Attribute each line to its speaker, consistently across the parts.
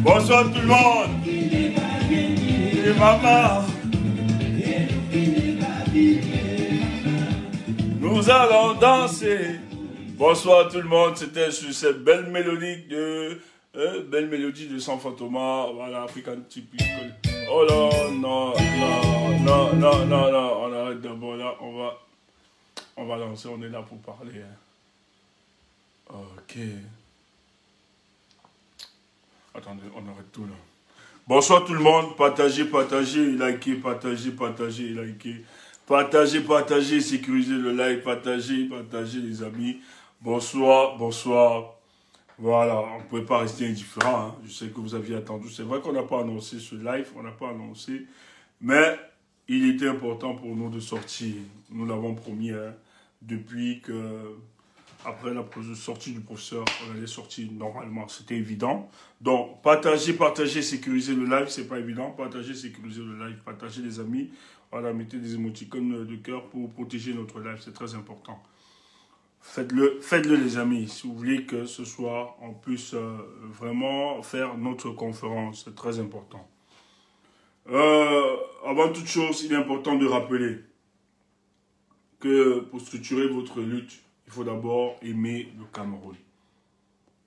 Speaker 1: Bonsoir tout le monde. Et maman. Nous allons danser. Bonsoir tout le monde. C'était sur cette belle mélodie de San Fantoma. Voilà, African Typical. Oh là, non. On arrête d'abord là. On va lancer. On est là pour parler. Hein. Ok. Attendez, on arrête tout là. Bonsoir tout le monde. Partagez, likez, likez. Partagez, sécurisez le like, partagez les amis. Bonsoir. Voilà, on ne pouvait pas rester indifférent. Hein. Je sais que vous aviez attendu. C'est vrai qu'on n'a pas annoncé ce live, mais il était important pour nous de sortir. Nous l'avons promis, hein, depuis que, après la sortie du professeur, on allait sortir normalement. C'était évident. Donc, partagez, sécurisez le live, c'est pas évident. Partagez, sécurisez le live, partagez les amis. Voilà, mettez des émoticônes de cœur pour protéger notre live, c'est très important. Faites-le les amis, si vous voulez que ce soir, on puisse vraiment faire notre conférence, c'est très important. Avant toute chose, il est important de rappeler que pour structurer votre lutte, il faut d'abord aimer le Cameroun.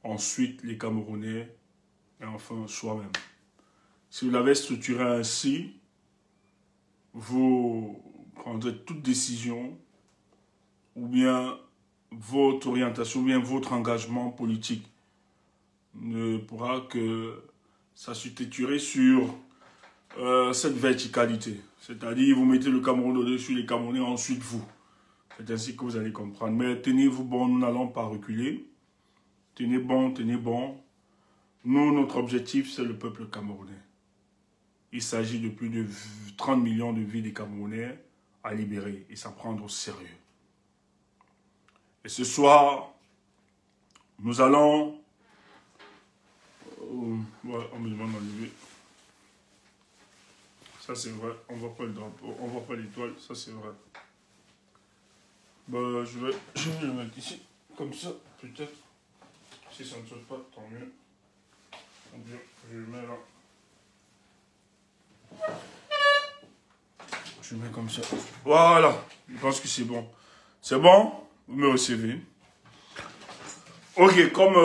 Speaker 1: Ensuite, les Camerounais, et enfin soi-même. Si vous l'avez structuré ainsi, vous prendrez toute décision, ou bien votre orientation, ou bien votre engagement politique ne pourra que s'assujettir sur cette verticalité. C'est-à-dire, vous mettez le Cameroun au-dessus, les Camerounais, ensuite vous. C'est ainsi que vous allez comprendre. Mais tenez-vous bon, nous n'allons pas reculer. Tenez bon. Nous, notre objectif, c'est le peuple camerounais. Il s'agit de plus de 30 millions de vies des Camerounais à libérer et s'en prendre au sérieux. Et ce soir, nous allons... ouais, on me demande d'enlever. Ça, c'est vrai. On ne voit pas le drapeau, on ne voit pas l'étoile. Ça, c'est vrai. Bah, je vais le mettre ici. Comme ça, peut-être. Si ça ne saute pas, tant mieux. Je le mets là. Je le mets comme ça. Voilà. Je pense que c'est bon. C'est bon? Vous me recevez. Ok, comme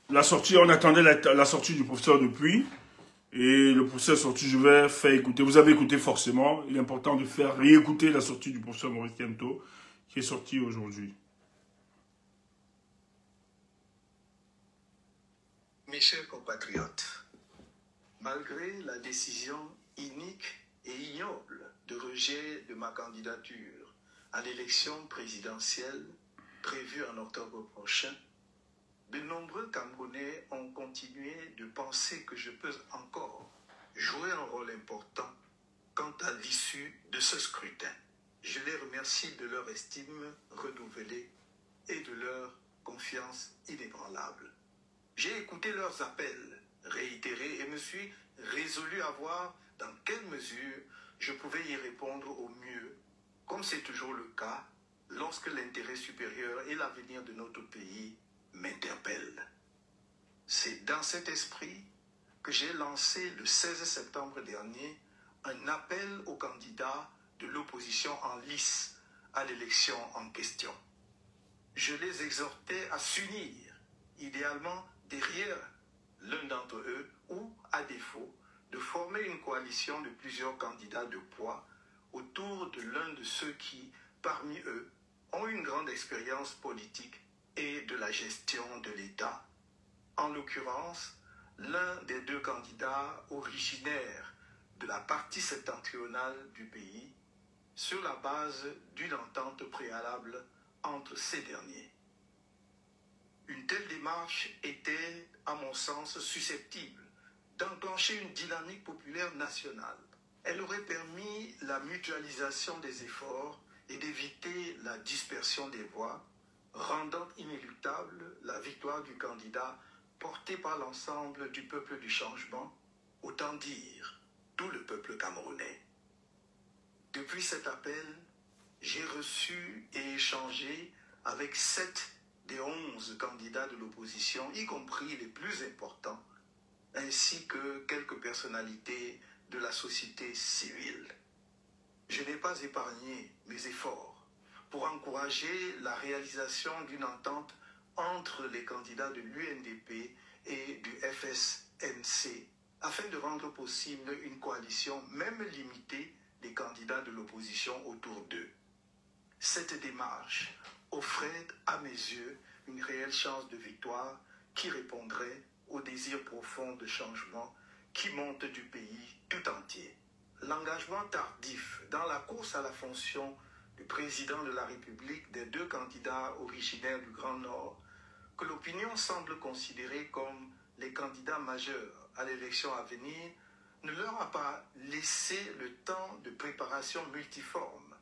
Speaker 1: la sortie, on attendait la sortie du professeur depuis. Et le professeur est sorti, je vais faire écouter. Vous avez écouté forcément. Il est important de faire réécouter la sortie du professeur Maurice Kamto, qui est sorti aujourd'hui.
Speaker 2: Mes chers compatriotes, malgré la décision inique et ignoble de rejet de ma candidature à l'élection présidentielle prévue en octobre prochain, de nombreux Camerounais ont continué de penser que je peux encore jouer un rôle important quant à l'issue de ce scrutin. Je les remercie de leur estime renouvelée et de leur confiance inébranlable. J'ai écouté leurs appels réitérés et me suis résolu à voir dans quelle mesure je pouvais y répondre au mieux, comme c'est toujours le cas lorsque l'intérêt supérieur et l'avenir de notre pays m'interpellent. C'est dans cet esprit que j'ai lancé le 16 septembre dernier un appel aux candidats de l'opposition en lice à l'élection en question. Je les exhortais à s'unir, idéalement derrière l'un d'entre eux ou, à défaut, de former une coalition de plusieurs candidats de poids autour de l'un de ceux qui, parmi eux, ont une grande expérience politique et de la gestion de l'État. En l'occurrence, l'un des deux candidats originaires de la partie septentrionale du pays, sur la base d'une entente préalable entre ces derniers. Une telle démarche était, à mon sens, susceptible d'enclencher une dynamique populaire nationale. Elle aurait permis la mutualisation des efforts et d'éviter la dispersion des voix, rendant inéluctable la victoire du candidat porté par l'ensemble du peuple du changement, autant dire tout le peuple camerounais. Depuis cet appel, j'ai reçu et échangé avec 7 des 11 candidats de l'opposition, y compris les plus importants, ainsi que quelques personnalités de la société civile. Je n'ai pas épargné mes efforts pour encourager la réalisation d'une entente entre les candidats de l'UNDP et du FSNC afin de rendre possible une coalition même limitée des candidats de l'opposition autour d'eux. Cette démarche offrait à mes yeux une réelle chance de victoire qui répondrait au désir profond de changement qui monte du pays tout entier. L'engagement tardif dans la course à la fonction du président de la République des deux candidats originaires du Grand Nord, que l'opinion semble considérer comme les candidats majeurs à l'élection à venir, ne leur a pas laissé le temps de préparation multiforme,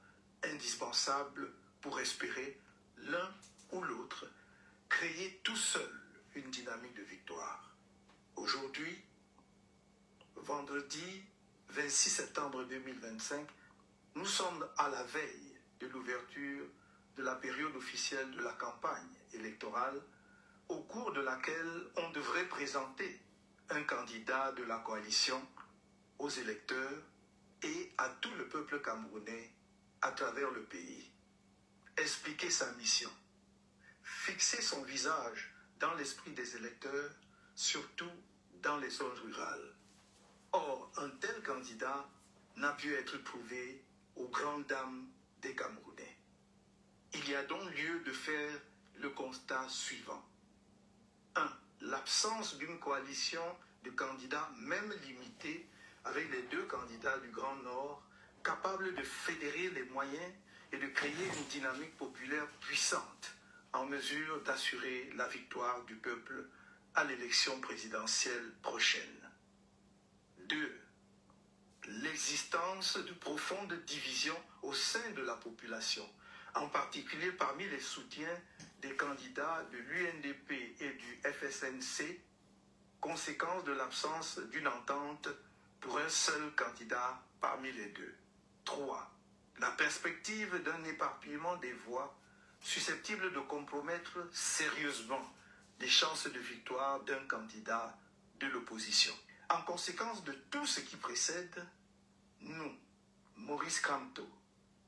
Speaker 2: indispensable pour espérer l'un ou l'autre créer tout seul une dynamique de victoire. Aujourd'hui, vendredi 26 septembre 2025, nous sommes à la veille de l'ouverture de la période officielle de la campagne électorale, au cours de laquelle on devrait présenter un candidat de la coalition aux électeurs et à tout le peuple camerounais à travers le pays. Expliquer sa mission, fixer son visage dans l'esprit des électeurs, surtout dans les zones rurales. Or, un tel candidat n'a pu être trouvé aux grandes dames des Camerounais. Il y a donc lieu de faire le constat suivant. 1. L'absence d'une coalition de candidats, même limitée, avec les deux candidats du Grand Nord, capables de fédérer les moyens et de créer une dynamique populaire puissante, en mesure d'assurer la victoire du peuple à l'élection présidentielle prochaine. 2. L'existence de profondes divisions au sein de la population, en particulier parmi les soutiens des candidats de l'UNDP et du FSNC, conséquence de l'absence d'une entente pour un seul candidat parmi les deux. 3. La perspective d'un éparpillement des voix susceptible de compromettre sérieusement les chances de victoire d'un candidat de l'opposition. En conséquence de tout ce qui précède, nous, Maurice Kamto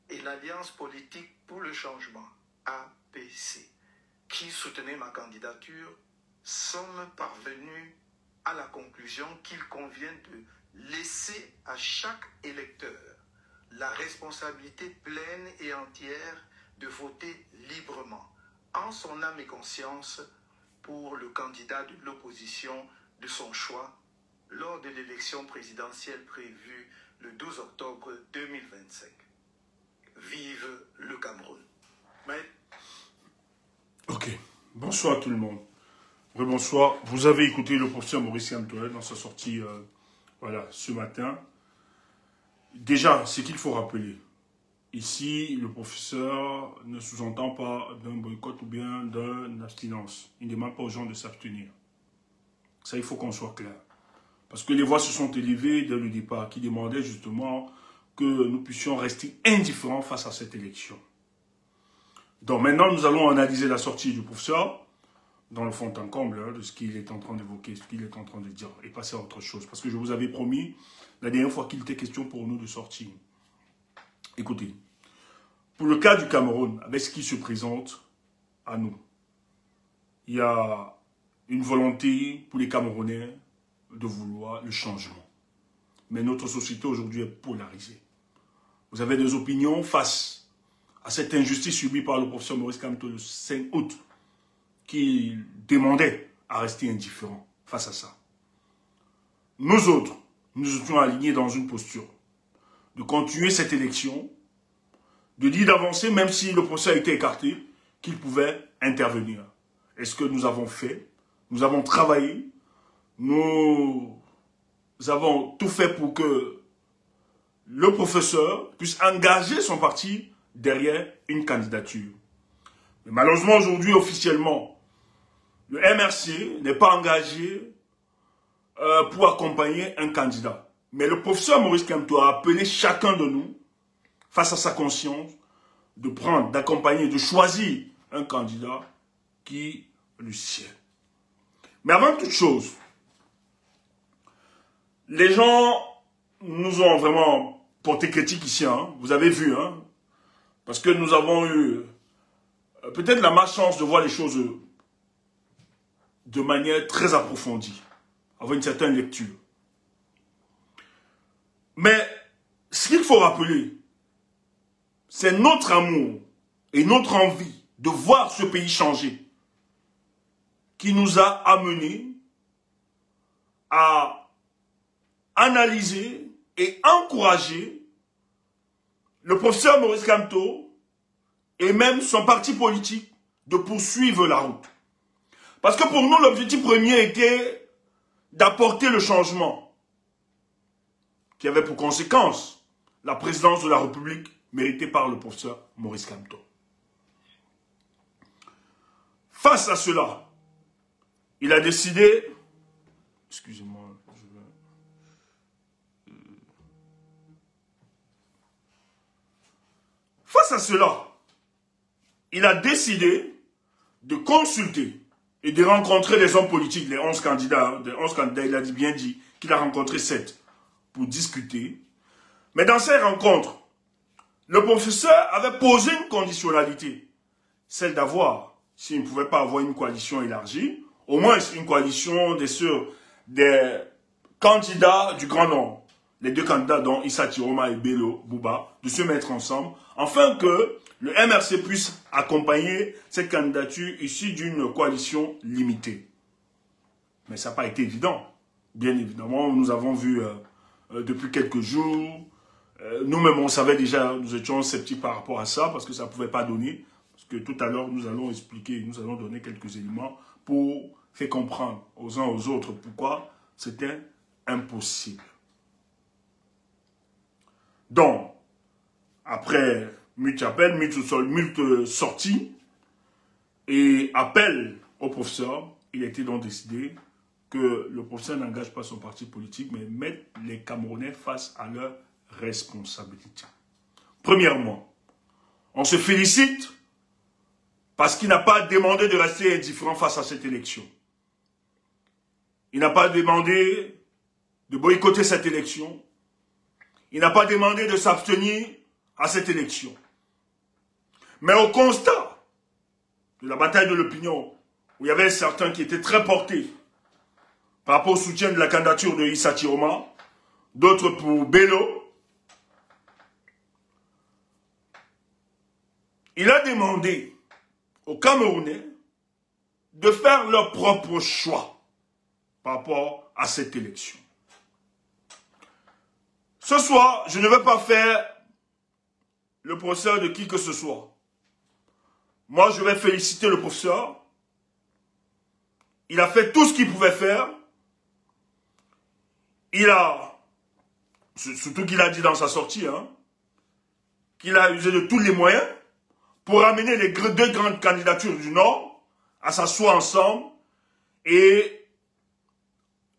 Speaker 2: et l'Alliance politique pour le changement, APC, qui soutenait ma candidature, sommes parvenus à la conclusion qu'il convient de laisser à chaque électeur la responsabilité pleine et entière de voter librement, en son âme et conscience, pour le candidat de l'opposition de son choix lors de l'élection présidentielle prévue le 12 octobre 2025. Vive le Cameroun.
Speaker 1: Ok, bonsoir tout le monde. Bonsoir. Vous avez écouté le professeur Maurice Kamto dans sa sortie ce matin. Déjà, ce qu'il faut rappeler, ici, le professeur ne sous-entend pas d'un boycott ou bien d'une abstinence. Il ne demande pas aux gens de s'abstenir. Ça, il faut qu'on soit clair. Parce que les voix se sont élevées dès le départ, qui demandaient justement que nous puissions rester indifférents face à cette élection. Donc maintenant, nous allons analyser la sortie du professeur dans le fond en comble de ce qu'il est en train d'évoquer, ce qu'il est en train de dire, et passer à autre chose. Parce que je vous avais promis, la dernière fois qu'il était question pour nous de sortir. Écoutez, pour le cas du Cameroun, avec ce qui se présente à nous, il y a une volonté pour les Camerounais de vouloir le changement. Mais notre société aujourd'hui est polarisée. Vous avez des opinions face à cette injustice subie par le professeur Maurice Kamto le 5 août, qui demandait à rester indifférent face à ça. Nous autres, nous étions alignés dans une posture de continuer cette élection, de dire d'avancer, même si le procès a été écarté, qu'il pouvait intervenir. Et ce que nous avons fait, nous avons travaillé, nous avons tout fait pour que le professeur puisse engager son parti derrière une candidature. Mais malheureusement, aujourd'hui, officiellement, le MRC n'est pas engagé pour accompagner un candidat. Mais le professeur Maurice Kamto a appelé chacun de nous, face à sa conscience, de prendre, d'accompagner, de choisir un candidat qui le sied. Mais avant toute chose, les gens nous ont vraiment porté critique ici, hein. Vous avez vu, hein, parce que nous avons eu peut-être la malchance de voir les choses de manière très approfondie, avoir une certaine lecture. Mais ce qu'il faut rappeler, c'est notre amour et notre envie de voir ce pays changer qui nous a amenés à analyser et encourager le professeur Maurice Kamto et même son parti politique de poursuivre la route. Parce que pour nous, l'objectif premier était d'apporter le changement qui avait pour conséquence la présidence de la République méritée par le professeur Maurice Kamto. Face à cela, il a décidé... Excusez-moi, face à cela, il a décidé de consulter et de rencontrer les hommes politiques, les 11 candidats. Les 11 candidats, il a bien dit qu'il a rencontré 7 pour discuter. Mais dans ces rencontres, le professeur avait posé une conditionnalité, celle d'avoir, s'il ne pouvait pas avoir une coalition élargie, au moins une coalition des candidats du grand nombre, les 2 candidats dont Issa Tiroma et Bello Bouba, de se mettre ensemble, afin que le MRC puisse accompagner cette candidature issue d'une coalition limitée. Mais ça n'a pas été évident. Bien évidemment, nous avons vu depuis quelques jours, nous-mêmes on savait déjà, nous étions sceptiques par rapport à ça, parce que ça ne pouvait pas donner, parce que tout à l'heure nous allons expliquer, nous allons donner quelques éléments pour faire comprendre aux uns aux autres pourquoi c'était impossible. Donc, après Mute appel, Mute sorti et appel au professeur, il a été donc décidé que le professeur n'engage pas son parti politique, mais mette les Camerounais face à leurs responsabilités. Premièrement, on se félicite parce qu'il n'a pas demandé de rester indifférent face à cette élection. Il n'a pas demandé de boycotter cette élection. Il n'a pas demandé de s'abstenir à cette élection. Mais au constat de la bataille de l'opinion, où il y avait certains qui étaient très portés par rapport au soutien de la candidature de Issa Tiroma, d'autres pour Bello, il a demandé aux Camerounais de faire leur propre choix par rapport à cette élection. Ce soir, je ne vais pas faire le professeur de qui que ce soit. Moi, je vais féliciter le professeur. Il a fait tout ce qu'il pouvait faire. Il a, surtout qu'il a dit dans sa sortie, hein, qu'il a usé de tous les moyens pour amener les 2 grandes candidatures du Nord à s'asseoir ensemble et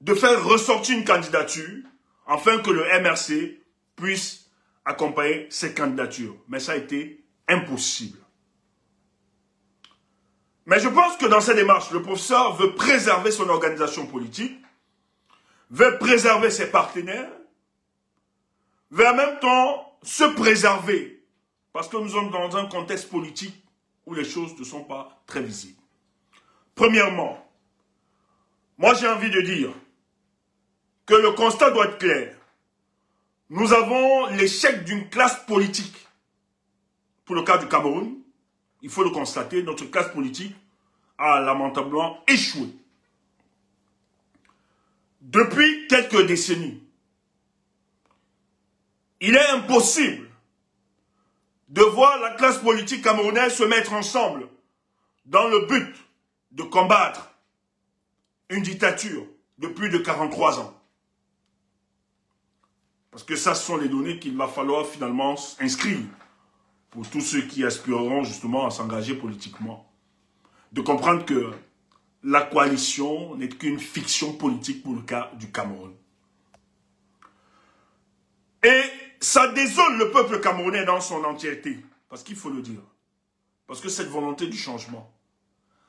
Speaker 1: de faire ressortir une candidature afin que le MRC puisse accompagner ces candidatures. Mais ça a été impossible. Mais je pense que dans cette démarche, le professeur veut préserver son organisation politique, veut préserver ses partenaires, veut en même temps se préserver, parce que nous sommes dans un contexte politique où les choses ne sont pas très visibles. Premièrement, moi j'ai envie de dire que le constat doit être clair. Nous avons l'échec d'une classe politique. Pour le cas du Cameroun, il faut le constater, notre classe politique a lamentablement échoué. Depuis quelques décennies, il est impossible de voir la classe politique camerounaise se mettre ensemble dans le but de combattre une dictature de plus de 43 ans. Parce que ça, ce sont les données qu'il va falloir finalement inscrire pour tous ceux qui aspireront justement à s'engager politiquement. De comprendre que la coalition n'est qu'une fiction politique pour le cas du Cameroun. Et ça désole le peuple camerounais dans son entièreté. Parce qu'il faut le dire. Parce que cette volonté du changement,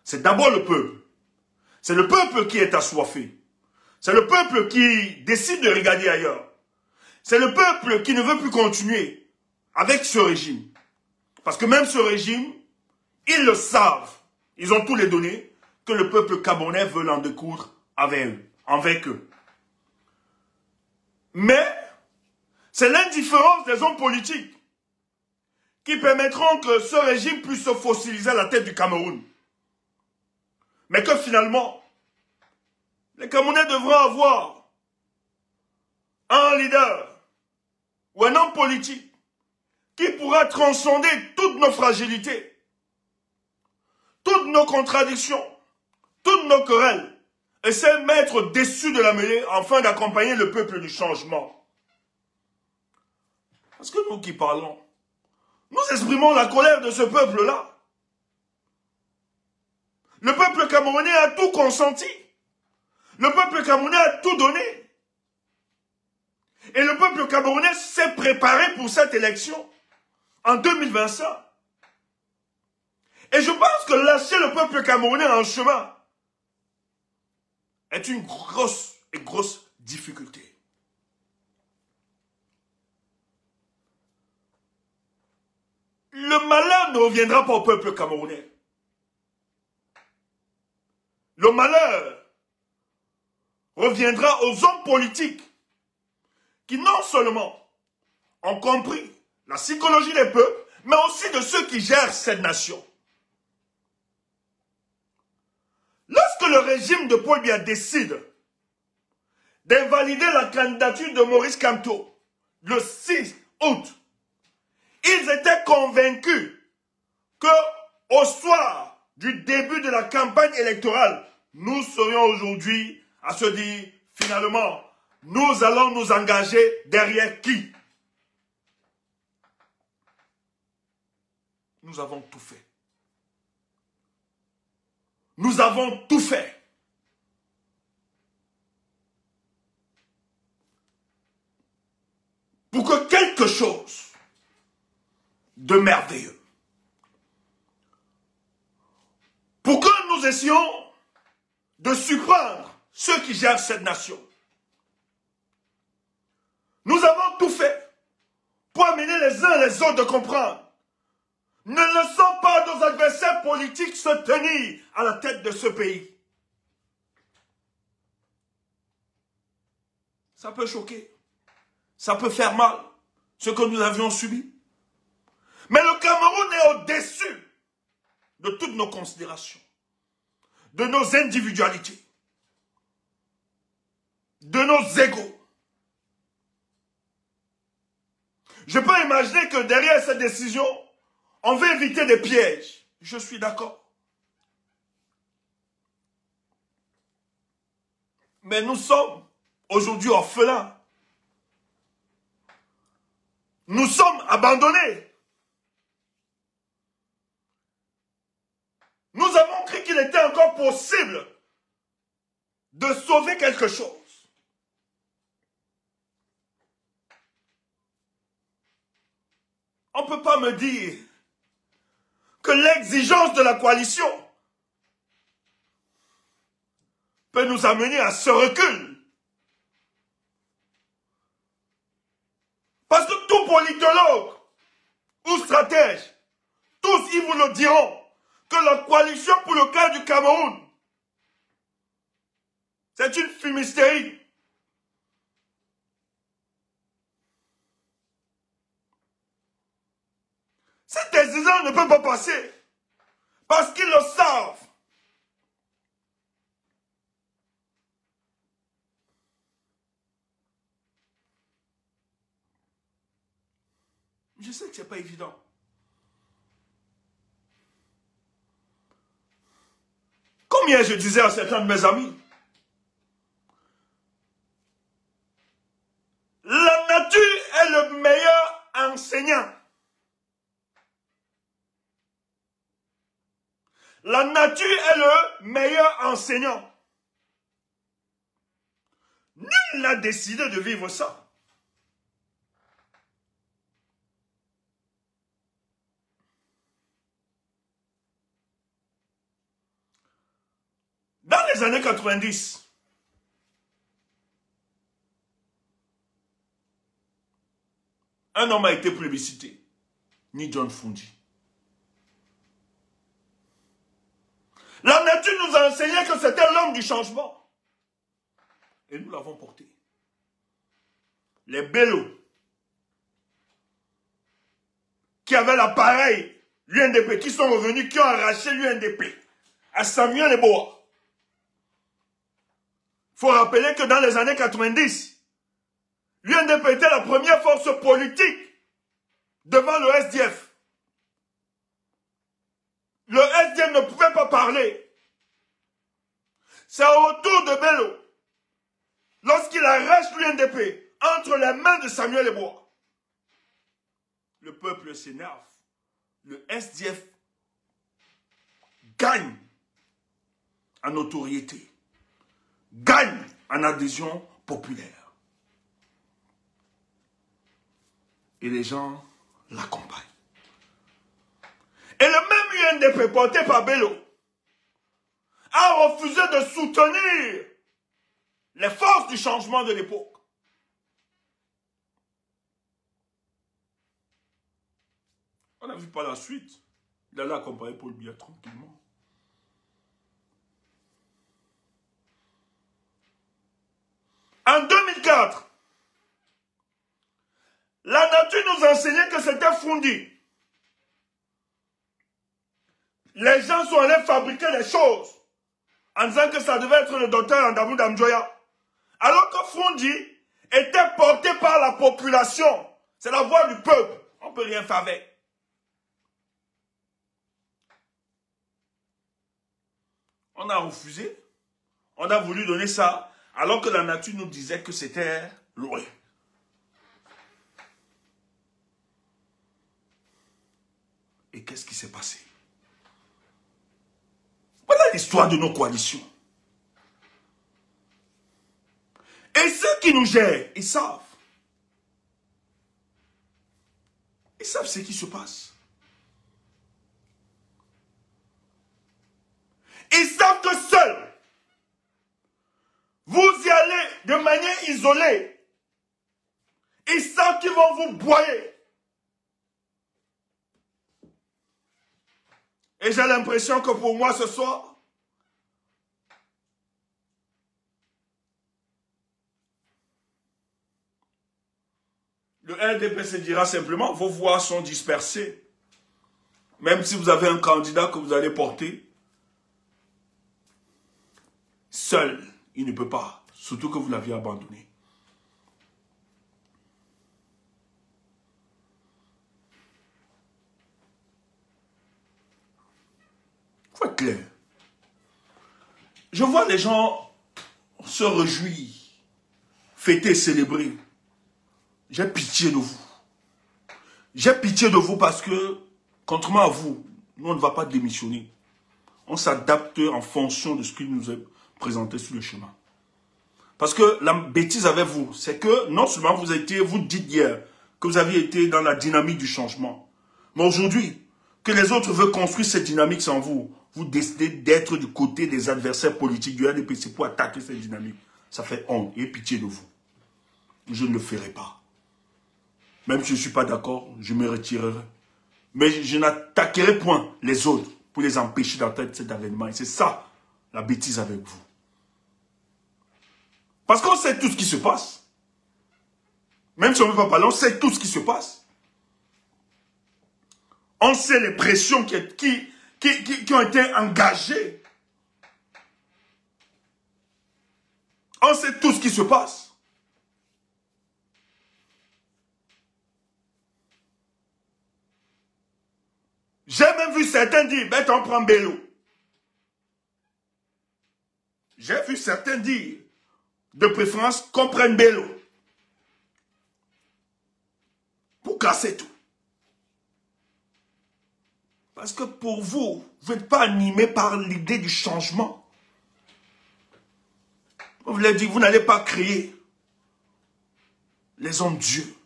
Speaker 1: c'est d'abord le peuple. C'est le peuple qui est assoiffé. C'est le peuple qui décide de regarder ailleurs. C'est le peuple qui ne veut plus continuer avec ce régime. Parce que même ce régime, ils le savent. Ils ont tous les données que le peuple camerounais veut en découdre avec eux. Mais, c'est l'indifférence des hommes politiques qui permettront que ce régime puisse se fossiliser à la tête du Cameroun. Mais que finalement, les Camerounais devront avoir un leader ou un homme politique qui pourra transcender toutes nos fragilités, toutes nos contradictions, toutes nos querelles, et se mettre au-dessus de la mêlée afin d'accompagner le peuple du changement. Parce que nous qui parlons, nous exprimons la colère de ce peuple-là. Le peuple camerounais a tout consenti. Le peuple camerounais a tout donné. Et le peuple camerounais s'est préparé pour cette élection en 2025. Et je pense que lâcher le peuple camerounais en chemin est une grosse difficulté. Le malheur ne reviendra pas au peuple camerounais. Le malheur reviendra aux hommes politiques qui non seulement ont compris la psychologie des peuples, mais aussi de ceux qui gèrent cette nation. Lorsque le régime de Paul Biya décide d'invalider la candidature de Maurice Kamto le 6 août, ils étaient convaincus que au soir du début de la campagne électorale, nous serions aujourd'hui à se dire, finalement, nous allons nous engager derrière qui? Nous avons tout fait. Nous avons tout fait. Pour que quelque chose de merveilleux, pour que nous essayons de surprendre ceux qui gèrent cette nation. Nous avons tout fait pour amener les uns et les autres de comprendre. Ne laissons pas nos adversaires politiques se tenir à la tête de ce pays. Ça peut choquer. Ça peut faire mal, ce que nous avions subi. Mais le Cameroun est au-dessus de toutes nos considérations, de nos individualités, de nos égos. Je peux imaginer que derrière cette décision, on veut éviter des pièges. Je suis d'accord. Mais nous sommes aujourd'hui orphelins. Nous sommes abandonnés. Nous avons cru qu'il était encore possible de sauver quelque chose. On ne peut pas me dire que l'exigence de la coalition peut nous amener à ce recul. Parce que tout politologue ou stratège, tous ils vous le diront, que la coalition pour le cas du Cameroun, c'est une fumisterie. Cette décision ne peut pas passer parce qu'ils le savent. Je sais que ce n'est pas évident. Combien je disais à certains de mes amis, la nature est le meilleur enseignant. La nature est le meilleur enseignant. Nul n'a décidé de vivre ça. Dans les années 90, un homme a été plébiscité. Ni John Fundi. La nature nous a enseigné que c'était l'homme du changement. Et nous l'avons porté. Les Bello, qui avaient l'appareil, l'UNDP, qui sont revenus, qui ont arraché l'UNDP à Samuel Eboa. Il faut rappeler que dans les années 90, l'UNDP était la première force politique devant le SDF. Le SDF ne pouvait pas parler. C'est au tour de Bello, lorsqu'il arrache l'UNDP entre les mains de Samuel Eboa. Le peuple s'énerve. Le SDF gagne en notoriété, gagne en adhésion populaire. Et les gens l'accompagnent. Et le même UNDP porté par Bello a refusé de soutenir les forces du changement de l'époque. On a vu par la suite, il allait accompagner Paul Biya tranquillement. En 2004, la nature nous enseignait que c'était Fundi. Les gens sont allés fabriquer les choses en disant que ça devait être le docteur Andamou Damjoya. Alors que Fundi était porté par la population. C'est la voix du peuple. On ne peut rien faire avec. On a refusé. On a voulu donner ça alors que la nature nous disait que c'était loin. Et qu'est-ce qui s'est passé? Voilà l'histoire de nos coalitions. Et ceux qui nous gèrent, ils savent. Ils savent ce qui se passe. Ils savent que seuls, vous y allez de manière isolée. Ils savent qu'ils vont vous broyer. Et j'ai l'impression que pour moi ce soir, le RDP se dira simplement, vos voix sont dispersées. Même si vous avez un candidat que vous allez porter, seul, il ne peut pas. Surtout que vous l'aviez abandonné. Il faut être clair. Je vois les gens se réjouir, fêter, célébrer. J'ai pitié de vous. J'ai pitié de vous parce que, contrairement à vous, nous on ne va pas démissionner. On s'adapte en fonction de ce qu'il nous est présenté sur le chemin. Parce que la bêtise avec vous, c'est que non seulement vous dites hier que vous aviez été dans la dynamique du changement, mais aujourd'hui, que les autres veulent construire cette dynamique sans vous, vous décidez d'être du côté des adversaires politiques du RDPC pour attaquer cette dynamique. Ça fait honte et pitié de vous. Je ne le ferai pas. Même si je ne suis pas d'accord, je me retirerai. Mais je n'attaquerai point les autres pour les empêcher d'atteindre cet avènement. Et c'est ça, la bêtise avec vous. Parce qu'on sait tout ce qui se passe. Même si on ne veut pas parler, on sait tout ce qui se passe. On sait les pressions qui ont été engagées. On sait tout ce qui se passe. J'ai même vu certains dire, ben on prend Bello. J'ai vu certains dire, de préférence, qu'on prenne Bello. Pour casser tout. Parce que pour vous, vous n'êtes pas animé par l'idée du changement. Vous voulez dire, vous n'allez pas créer les hommes Dieu.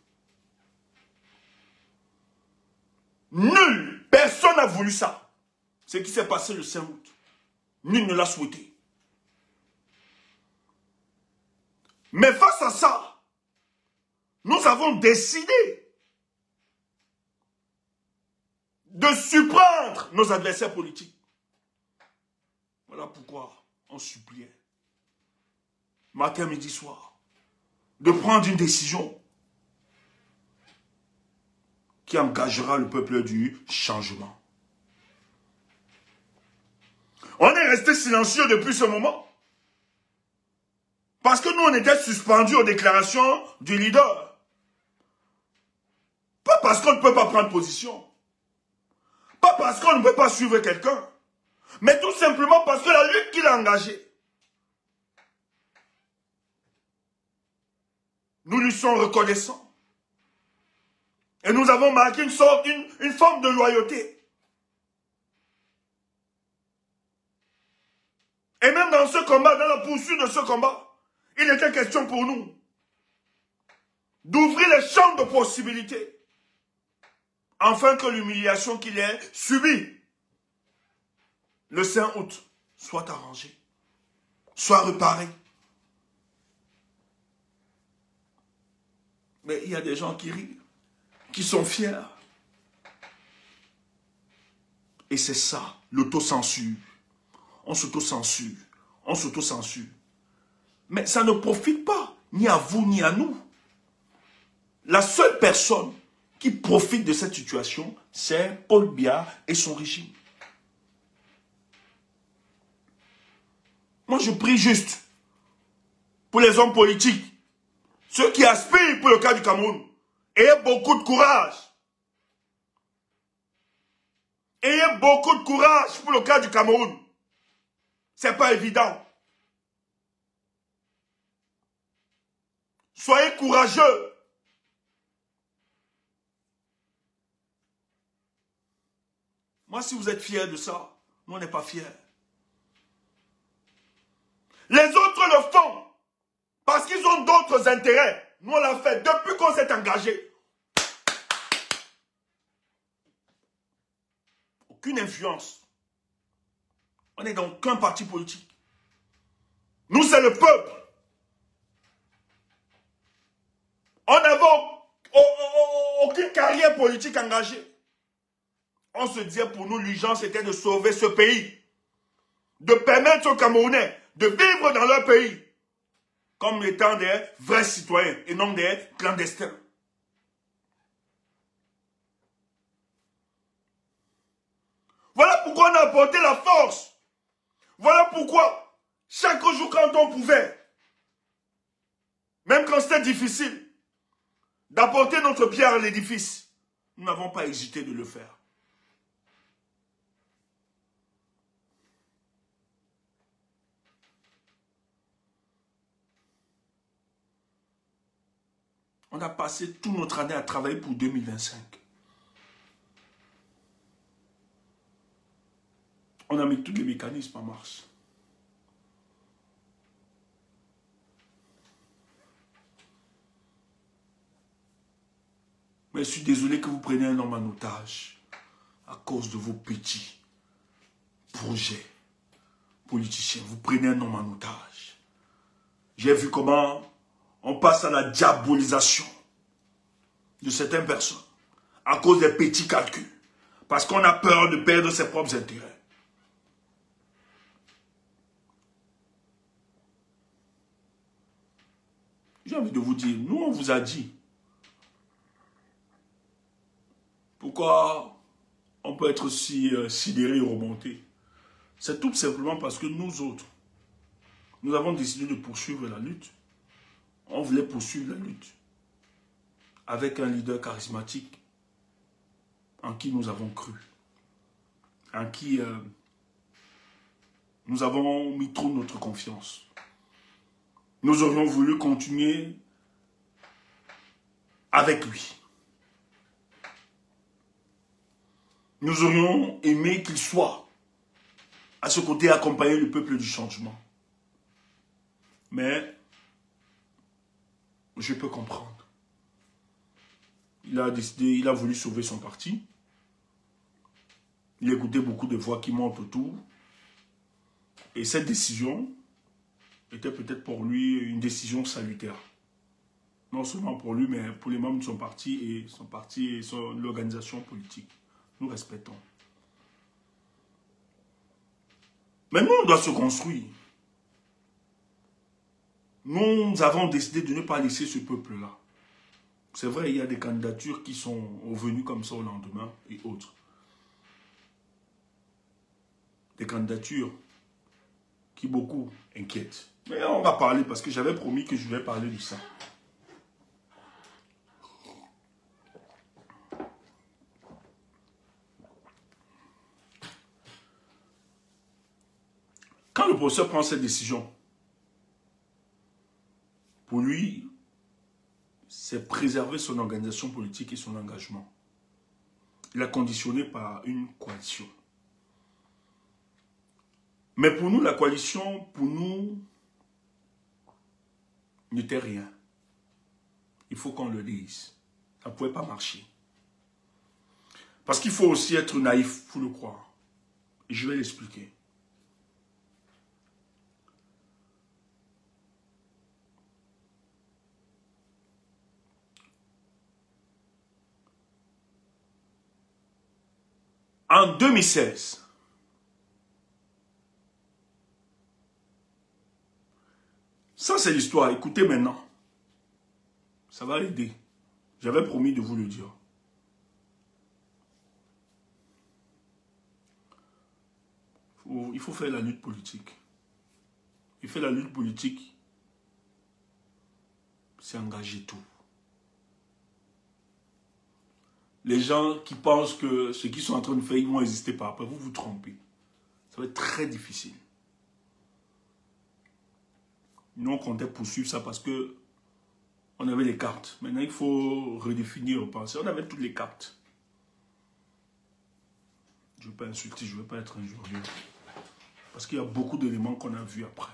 Speaker 1: Nul. Personne n'a voulu ça. Ce qui s'est passé le 5 août. Nul ne l'a souhaité. Mais face à ça, nous avons décidé de surprendre nos adversaires politiques. Voilà pourquoi on suppliait, matin, midi, soir, de prendre une décision qui engagera le peuple du changement. On est resté silencieux depuis ce moment. Parce que nous, on était suspendus aux déclarations du leader. Pas parce qu'on ne peut pas prendre position. Pas parce qu'on ne peut pas suivre quelqu'un. Mais tout simplement parce que la lutte qu'il a engagée, nous lui sommes reconnaissants. Et nous avons marqué une forme de loyauté. Et même dans ce combat, dans la poursuite de ce combat, il était question pour nous d'ouvrir les champs de possibilités afin que l'humiliation qu'il ait subie le 5 août soit arrangée, soit réparée. Mais il y a des gens qui rient, qui sont fiers. Et c'est ça, l'autocensure. On s'autocensure, on s'autocensure. Mais ça ne profite pas, ni à vous, ni à nous. La seule personne qui profite de cette situation, c'est Paul Biya et son régime. Moi, je prie juste pour les hommes politiques, ceux qui aspirent pour le cas du Cameroun. Ayez beaucoup de courage. Ayez beaucoup de courage pour le cas du Cameroun. C'est pas évident. Soyez courageux. Moi, si vous êtes fiers de ça, nous, on n'est pas fiers. Les autres le font parce qu'ils ont d'autres intérêts. Nous, on l'a fait depuis qu'on s'est engagé. Aucune influence. On n'est dans aucun parti politique. Nous, c'est le peuple. On n'avait aucune carrière politique engagée. On se disait pour nous, l'urgence était de sauver ce pays. De permettre aux Camerounais de vivre dans leur pays comme étant des vrais citoyens et non des clandestins. Voilà pourquoi on a apporté la force. Voilà pourquoi, chaque jour quand on pouvait, même quand c'était difficile, d'apporter notre pierre à l'édifice, nous n'avons pas hésité de le faire. On a passé toute notre année à travailler pour 2025. On a mis tous les mécanismes en marche. Mais je suis désolé que vous preniez un homme en otage à cause de vos petits projets politiciens. Vous prenez un homme en otage. J'ai vu comment on passe à la diabolisation de certaines personnes à cause des petits calculs. Parce qu'on a peur de perdre ses propres intérêts. J'ai envie de vous dire, nous on vous a dit. Pourquoi on peut être si sidéré et remonté? C'est tout simplement parce que nous autres, nous avons décidé de poursuivre la lutte. On voulait poursuivre la lutte avec un leader charismatique en qui nous avons cru, en qui nous avons mis trop notre confiance. Nous aurions voulu continuer avec lui. Nous aurions aimé qu'il soit à ce côté accompagner le peuple du changement. Mais je peux comprendre. Il a décidé, il a voulu sauver son parti. Il a écouté beaucoup de voix qui montent autour. Et cette décision était peut-être pour lui une décision salutaire. Non seulement pour lui, mais pour les membres de son parti et l'organisation politique. Nous respectons. Mais nous, on doit se construire. Nous avons décidé de ne pas laisser ce peuple-là. C'est vrai, il y a des candidatures qui sont venues comme ça au lendemain et autres. Des candidatures qui beaucoup inquiètent. Mais on va parler parce que j'avais promis que je vais parler de ça. Quand le professeur prend cette décision, pour lui, c'est préserver son organisation politique et son engagement. Il a conditionné par une coalition. Mais pour nous, la coalition, pour nous, n'était rien. Il faut qu'on le dise. Ça ne pouvait pas marcher. Parce qu'il faut aussi être naïf pour le croire. Et je vais l'expliquer. En 2016, ça c'est l'histoire, écoutez maintenant. Ça va aider. J'avais promis de vous le dire. Il faut faire la lutte politique. Il fait la lutte politique, c'est engager tout. Les gens qui pensent que ce qu'ils sont en train de faire, ils vont exister par après, vous vous trompez. Ça va être très difficile. Nous, on comptait poursuivre ça parce que on avait les cartes. Maintenant, il faut redéfinir, repenser. On avait toutes les cartes. Je ne veux pas insulter, je ne veux pas être injurieux. Parce qu'il y a beaucoup d'éléments qu'on a vus après.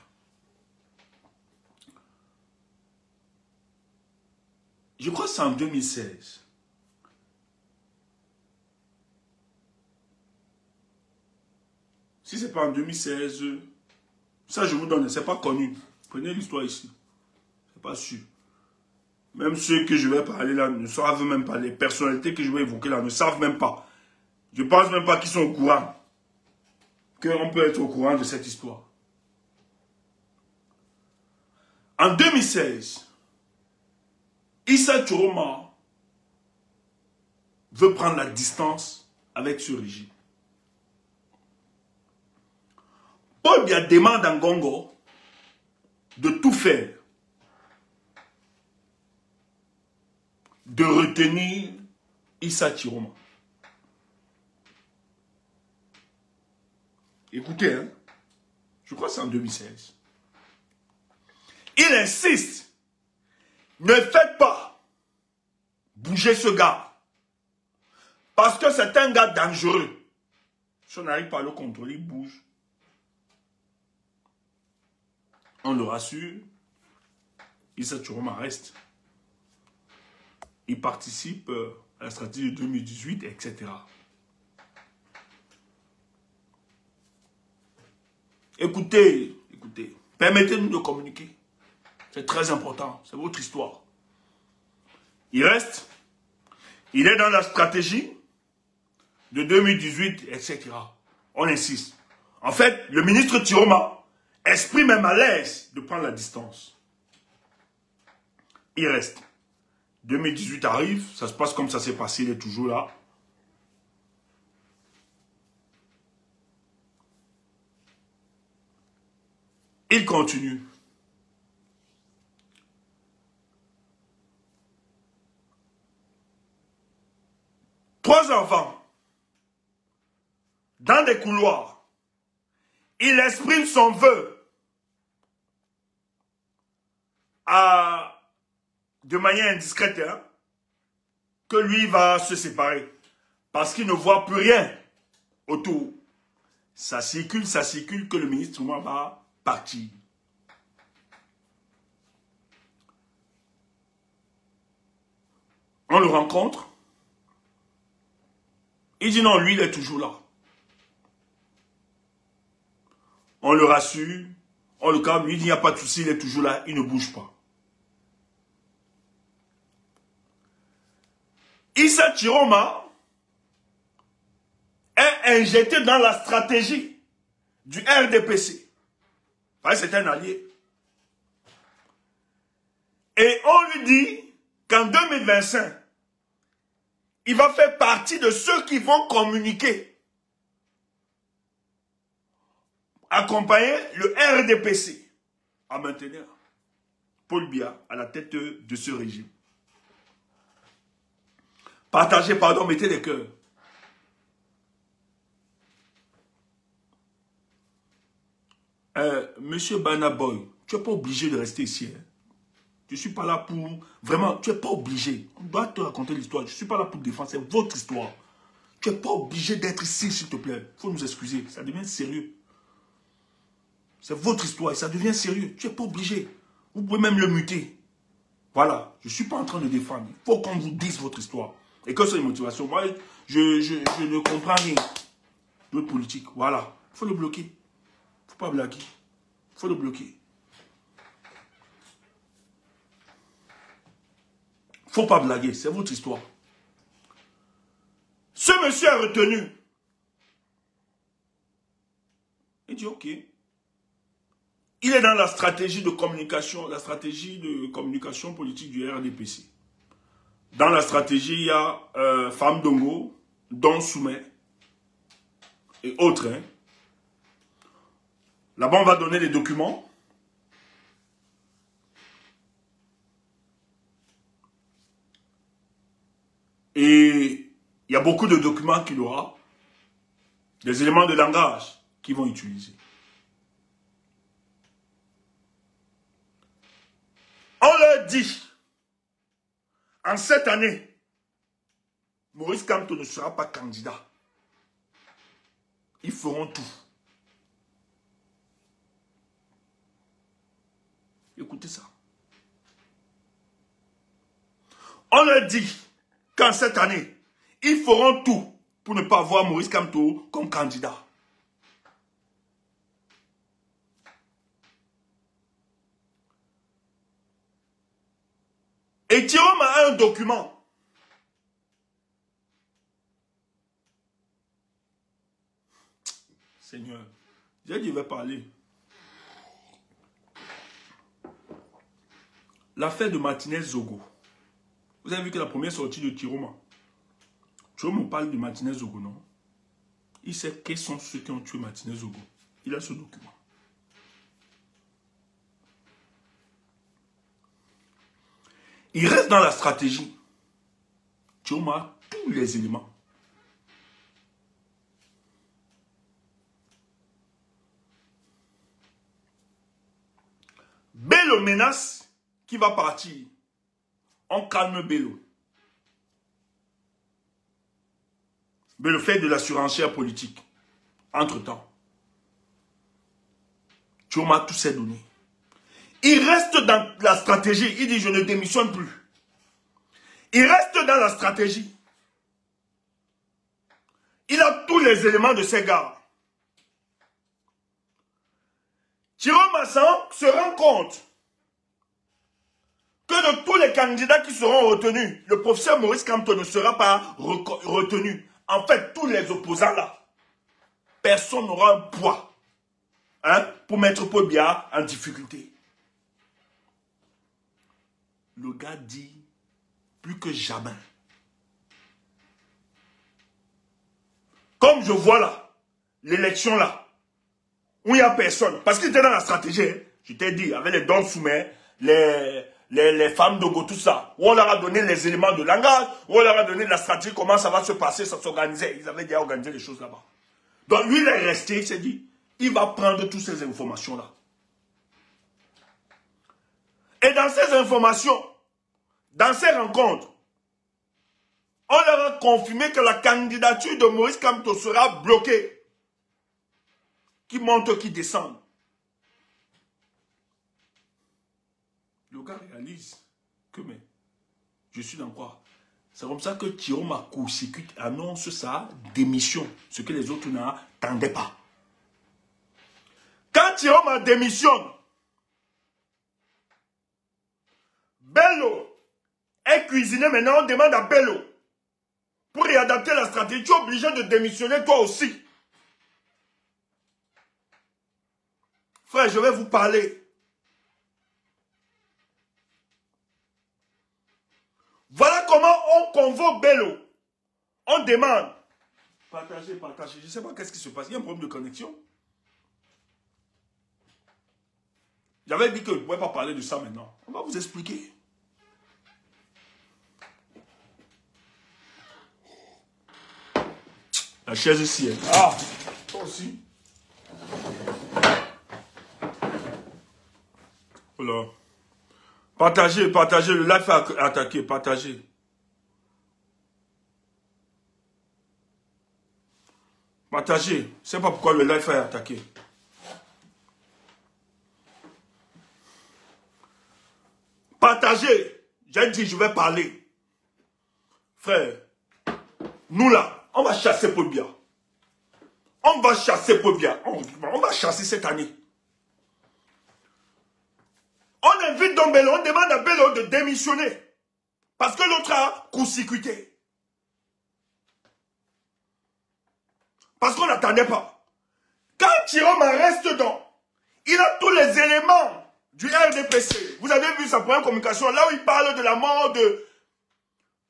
Speaker 1: Je crois que c'est en 2016. Si ce n'est pas en 2016, ça je vous donne, ce n'est pas connu. Prenez l'histoire ici. Ce n'est pas sûr. Même ceux que je vais parler là ne savent même pas. Les personnalités que je vais évoquer là ne savent même pas. Je ne pense même pas qu'ils sont au courant. Qu'on peut être au courant de cette histoire. En 2016, Issa Chiroma veut prendre la distance avec ce régime. Paul Biya demande à Ngongo de tout faire, de retenir Issa Chiroma. Écoutez, hein, je crois que c'est en 2016. Il insiste, ne faites pas bouger ce gars, parce que c'est un gars dangereux. Si on n'arrive pas à le contrôler, il bouge. On le rassure, Issa Chiroma reste. Il participe à la stratégie de 2018, etc. Écoutez, écoutez, permettez-nous de communiquer. C'est très important, c'est votre histoire. Il reste, il est dans la stratégie de 2018, etc. On insiste. En fait, le ministre Chiroma exprime même à l'aise de prendre la distance. Il reste. 2018 arrive, ça se passe comme ça s'est passé, il est toujours là. Il continue. Trois enfants, dans des couloirs, il exprime son vœu de manière indiscrète, hein, que lui va se séparer. Parce qu'il ne voit plus rien autour. Ça circule, que le ministre va partir. On le rencontre. Il dit non, lui, il est toujours là. On le rassure. On le calme. Lui, il dit, il n'y a pas de souci, il est toujours là. Il ne bouge pas. Issa Chiroma est injecté dans la stratégie du RDPC. C'est un allié. Et on lui dit qu'en 2025, il va faire partie de ceux qui vont communiquer, accompagner le RDPC à maintenir Paul Biya à la tête de ce régime. Partagez, pardon, mettez les cœurs. Monsieur Banaboy, tu n'es pas obligé de rester ici. Hein. Je ne suis pas là pour... Vraiment, tu n'es pas obligé. On doit te raconter l'histoire. Je ne suis pas là pour te défendre. C'est votre histoire. Tu n'es pas obligé d'être ici, s'il te plaît. Il faut nous excuser. Ça devient sérieux. C'est votre histoire et ça devient sérieux. Tu n'es pas obligé. Vous pouvez même le muter. Voilà. Je ne suis pas en train de défendre. Il faut qu'on vous dise votre histoire. Et que c'est une motivation. Moi, je ne comprends rien. De politique. Voilà. Il faut le bloquer. Il ne faut pas blaguer. Il faut le bloquer. Il ne faut pas blaguer, c'est votre histoire. Ce monsieur a retenu. Il dit ok. Il est dans la stratégie de communication politique du RDPC. Dans la stratégie, il y a Femme Dongo, Don Soumet et autres. Hein. Là-bas, on va donner les documents. Et il y a beaucoup de documents qu'il aura, des éléments de langage qu'ils vont utiliser. On leur dit, en cette année, Maurice Kamto ne sera pas candidat. Ils feront tout. Écoutez ça. On leur dit qu'en cette année, ils feront tout pour ne pas voir Maurice Kamto comme candidat. Et Thierry a un document. Seigneur, j'ai dit, je vais parler. L'affaire de Martinez Zogo. Vous avez vu que la première sortie de Tiroma, Tiroma parle de Martinez Zogo, non? Il sait quels sont ceux qui ont tué Martinez Zogo. Il a ce document. Il reste dans la stratégie. Tiroma a tous les éléments. Bello menace qui va partir. On calme Bello. Bello fait de la surenchère politique. Entre-temps, Tiroma a tous ses données. Il reste dans la stratégie. Il dit, je ne démissionne plus. Il reste dans la stratégie. Il a tous les éléments de ses gars. Tiroma se rend compte que de tous les candidats qui seront retenus, le professeur Maurice Kamto ne sera pas retenu. En fait, tous les opposants là, personne n'aura un poids pour mettre Paul Biya en difficulté. Le gars dit, plus que jamais. Comme je vois là, l'élection là, où il n'y a personne, parce qu'il était dans la stratégie, hein, je t'ai dit, avec les dons soumets, les femmes de go, tout ça, où on leur a donné les éléments de langage, où on leur a donné la stratégie, comment ça va se passer, ça s'organisait. Ils avaient déjà organisé les choses là-bas. Donc lui, il est resté, il s'est dit, il va prendre toutes ces informations-là. Et dans ces informations, dans ces rencontres, on leur a confirmé que la candidature de Maurice Kamto sera bloquée. Qui monte, qui descend. Le gars réalise que, mais, je suis dans quoi? C'est comme ça que Tiroma court-circuite annonce sa démission, ce que les autres n'attendaient pas. Quand Tiroma démissionne, Bello est cuisiné, maintenant on demande à Bello pour réadapter la stratégie, tu es obligé de démissionner toi aussi. Frère, je vais vous parler. Voilà comment on convoque Bello. On demande. Partagez, partagez. Je ne sais pas qu'est-ce qui se passe. Il y a un problème de connexion. J'avais dit que je ne pouvais pas parler de ça maintenant. On va vous expliquer. La chaise ici. Hein. Ah, toi aussi. Voilà. Partagez, partagez. Le live est attaqué. Partagez. Partagez. Je ne sais pas pourquoi le live est attaqué. Partagez. J'ai dit, je vais parler. Frère, nous là, on va chasser Paul Biya. On va chasser Paul Biya. On va chasser cette année. On invite donc Bello, on demande à Bello de démissionner. Parce que l'autre a court-circuité. Parce qu'on n'attendait pas. Quand Chiroma reste dedans, il a tous les éléments du RDPC. Vous avez vu sa première communication, là où il parle de la mort de...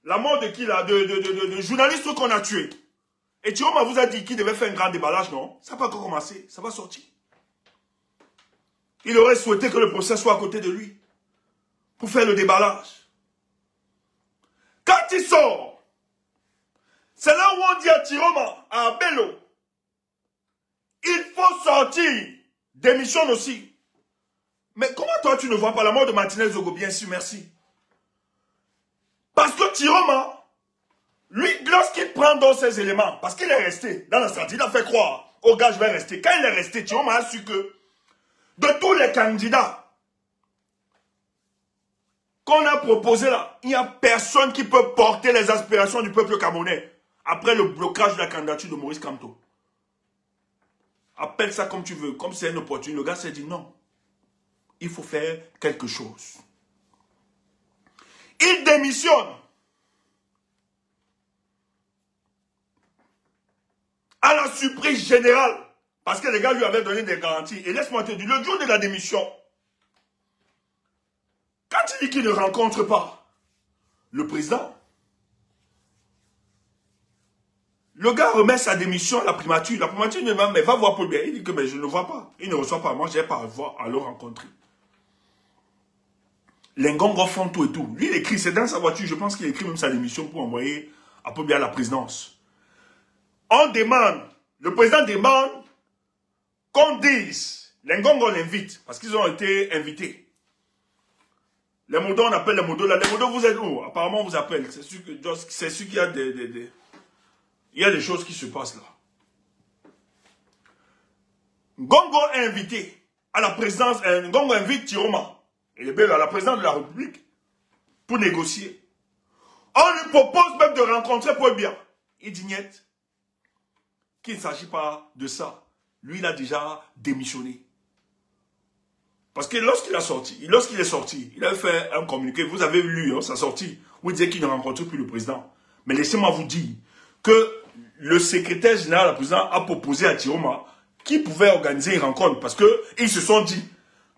Speaker 1: La mort de qui là? De journalistes qu'on a tués. Et Chiroma vous a dit qu'il devait faire un grand déballage, non? Ça n'a pas encore commencé, ça va sortir. Il aurait souhaité que le procès soit à côté de lui. Pour faire le déballage. Quand il sort, c'est là où on dit à Chiroma, à Bello, il faut sortir. Démissionne aussi. Mais comment toi tu ne vois pas la mort de Martinez Zogo? Bien sûr, merci. Parce que Chiroma, lui, lorsqu'il prend dans ses éléments, parce qu'il est resté dans la stratégie, il a fait croire au gars, je vais rester. Quand il est resté, Chiroma a su que de tous les candidats qu'on a proposés là, il n'y a personne qui peut porter les aspirations du peuple camerounais après le blocage de la candidature de Maurice Kamto. Appelle ça comme tu veux, comme c'est une opportunité. Le gars s'est dit non, il faut faire quelque chose. Il démissionne. À la surprise générale. Parce que les gars lui avaient donné des garanties. Et laisse-moi te dire, le jour de la démission, quand il dit qu'il ne rencontre pas le président, le gars remet sa démission à la primature. La primature lui dit, mais va voir Paul Biya. Il dit que mais je ne le vois pas. Il ne reçoit pas. Moi, je n'ai pas à le rencontrer. Les Ngongo font tout et tout. Lui, il écrit, c'est dans sa voiture. Je pense qu'il écrit même sa démission pour envoyer à Paul Biya à la présidence. On demande, le président demande qu'on dise, les Ngongo l'invite, parce qu'ils ont été invités. Les modos, on appelle les modos là. Les modos, vous êtes où? Apparemment, on vous appelle. C'est sûr qu'il y a il y a des choses qui se passent là. Ngongo est invité à la présidence. Ngongo invite Chiroma et à la présidence de la République pour négocier. On lui propose même de rencontrer Paul Biya. Il dit niet, qu'il ne s'agit pas de ça. Lui, il a déjà démissionné. Parce que lorsqu'il est sorti, il a fait un communiqué. Vous avez lu sa sortie où il disait qu'il ne rencontre plus le président. Mais laissez-moi vous dire que le secrétaire général, le président, a proposé à Chiroma qui pouvait organiser une rencontre. Parce qu'ils se sont dit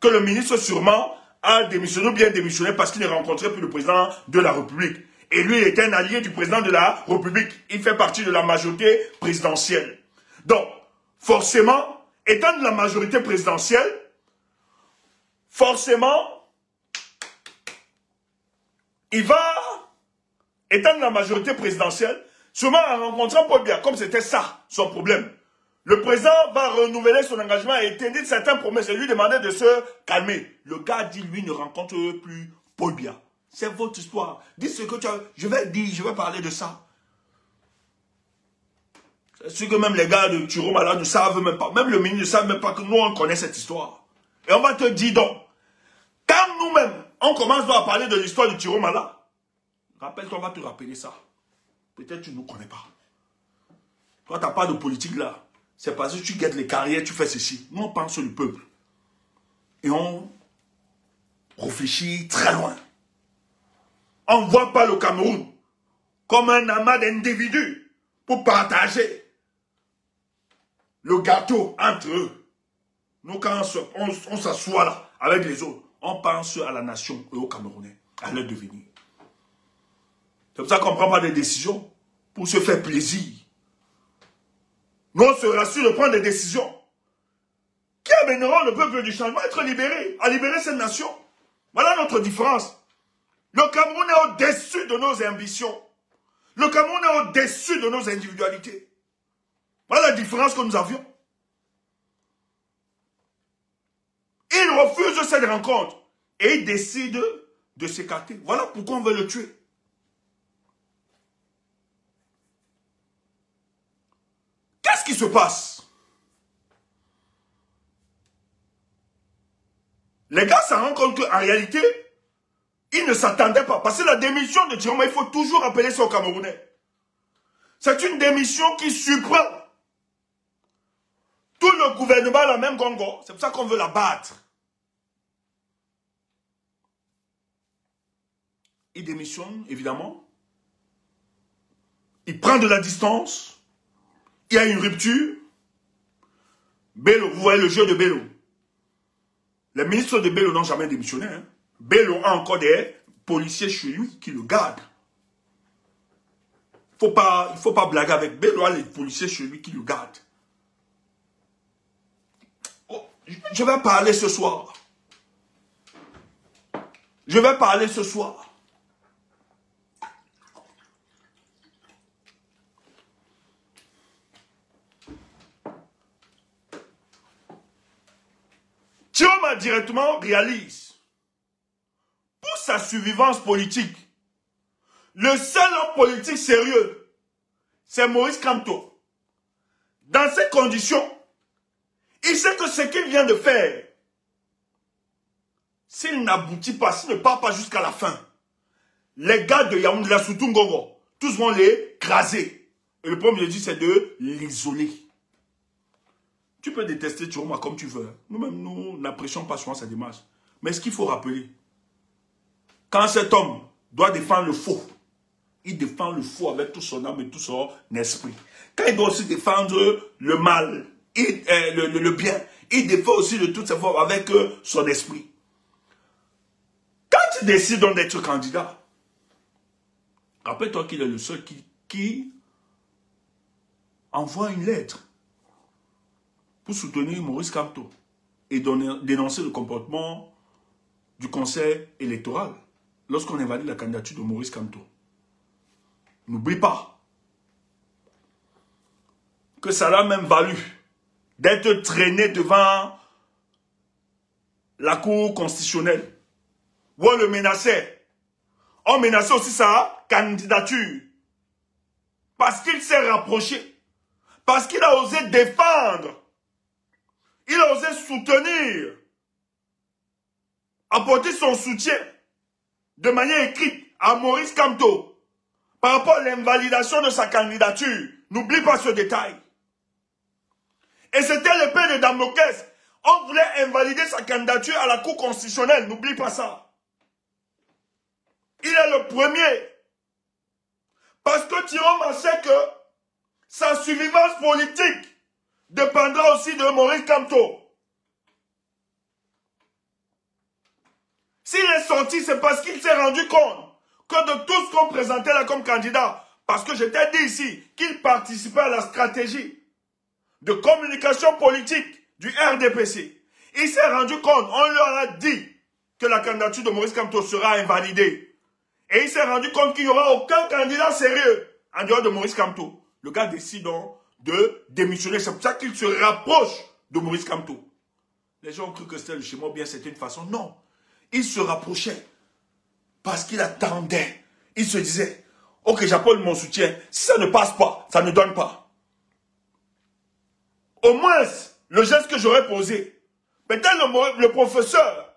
Speaker 1: que le ministre sûrement a démissionné ou bien démissionné parce qu'il ne rencontrait plus le président de la République. Et lui, il était un allié du président de la République. Il fait partie de la majorité présidentielle. Donc, forcément, étant de la majorité présidentielle, forcément, il va, étant de la majorité présidentielle, sûrement en rencontrant Paul Biya, comme c'était ça, son problème. Le président va renouveler son engagement et éteindre certaines promesses et lui demander de se calmer. Le gars dit, lui, ne rencontre plus Paul Biya. C'est votre histoire. Dites ce que tu as. Je vais dire, je vais parler de ça. C'est sûr que même les gars de Chiroma là ne savent même pas. Même le ministre ne savent même pas que nous, on connaît cette histoire. Et on va te dire donc, quand nous-mêmes, on commence à parler de l'histoire de Chiroma là, rappelle-toi, on va te rappeler ça. Peut-être tu ne nous connais pas. Toi, tu n'as pas de politique là. C'est parce que tu guettes les carrières, tu fais ceci. Nous, on pense sur le peuple. Et on réfléchit très loin. On ne voit pas le Cameroun comme un amas d'individus pour partager le gâteau entre eux. Nous, quand on s'assoit là avec les autres, on pense à la nation et aux Camerounais, à leur devenir. C'est pour ça qu'on ne prend pas des décisions pour se faire plaisir. Nous, on se rassure de prendre des décisions qui amèneront le peuple du changement à être libéré, à libérer cette nation. Voilà notre différence. Le Cameroun est au-dessus de nos ambitions. Le Cameroun est au-dessus de nos individualités. Voilà la différence que nous avions. Il refuse cette rencontre et il décide de s'écarter. Voilà pourquoi on veut le tuer. Qu'est-ce qui se passe? Les gars se rendent compte qu'en réalité, ils ne s'attendaient pas. Parce que la démission de Tiroma, il faut toujours rappeler ça aux Camerounais. C'est une démission qui surprend tout le gouvernement à la même gongo. C'est pour ça qu'on veut la battre. Il démissionne, évidemment. Il prend de la distance. Il y a une rupture. Bello, vous voyez le jeu de Bello. Les ministres de Bello n'ont jamais démissionné. Hein. Bello a encore des policiers chez lui qui le gardent. Il ne faut pas blaguer avec Bello, a les policiers chez lui qui le gardent. Oh, je vais parler ce soir. Je vais parler ce soir. Tiroma directement réalise, pour sa survivance politique, le seul homme politique sérieux, c'est Maurice Kamto. Dans ces conditions, il sait que ce qu'il vient de faire, s'il n'aboutit pas, s'il ne part pas jusqu'à la fin, les gars de Yaoundé, la Soutoungogo, tous vont l'écraser. Et le premier dit, c'est de l'isoler. Tu peux détester Tiroma comme tu veux. Nous-mêmes, nous n'apprécions pas souvent sa démarche. Mais ce qu'il faut rappeler, quand cet homme doit défendre le faux, il défend le faux avec tout son âme et tout son esprit. Quand il doit aussi défendre le mal, le bien, il défend aussi de toutes ses forces avec son esprit. Quand il décide donc d'être candidat, rappelle-toi qu'il est le seul qui envoie une lettre pour soutenir Maurice Kamto et dénoncer le comportement du conseil électoral lorsqu'on invalide la candidature de Maurice Kamto. N'oublie pas que ça l'a même valu d'être traîné devant la Cour constitutionnelle où on le menaçait. On menaçait aussi sa candidature parce qu'il s'est rapproché, parce qu'il a osé défendre. Il a osé soutenir, apporter son soutien de manière écrite à Maurice Kamto par rapport à l'invalidation de sa candidature. N'oublie pas ce détail. Et c'était l'épée de Damoclès. On voulait invalider sa candidature à la Cour constitutionnelle. N'oublie pas ça. Il est le premier. Parce que Tiroma sait que sa survivance politique dépendra aussi de Maurice Kamto. S'il est sorti, c'est parce qu'il s'est rendu compte que de tout ce qu'on présentait là comme candidat, parce que je t'ai dit ici qu'il participait à la stratégie de communication politique du RDPC, il s'est rendu compte, on leur a dit que la candidature de Maurice Kamto sera invalidée. Et il s'est rendu compte qu'il n'y aura aucun candidat sérieux en dehors de Maurice Kamto. Le gars décide donc de démissionner. C'est pour ça qu'il se rapproche de Maurice Kamto. Les gens ont cru que c'était le schéma, bien c'était une façon. Non. Il se rapprochait parce qu'il attendait. Il se disait, ok, j'apporte mon soutien. Si ça ne passe pas, ça ne donne pas. Au moins, le geste que j'aurais posé, peut-être le professeur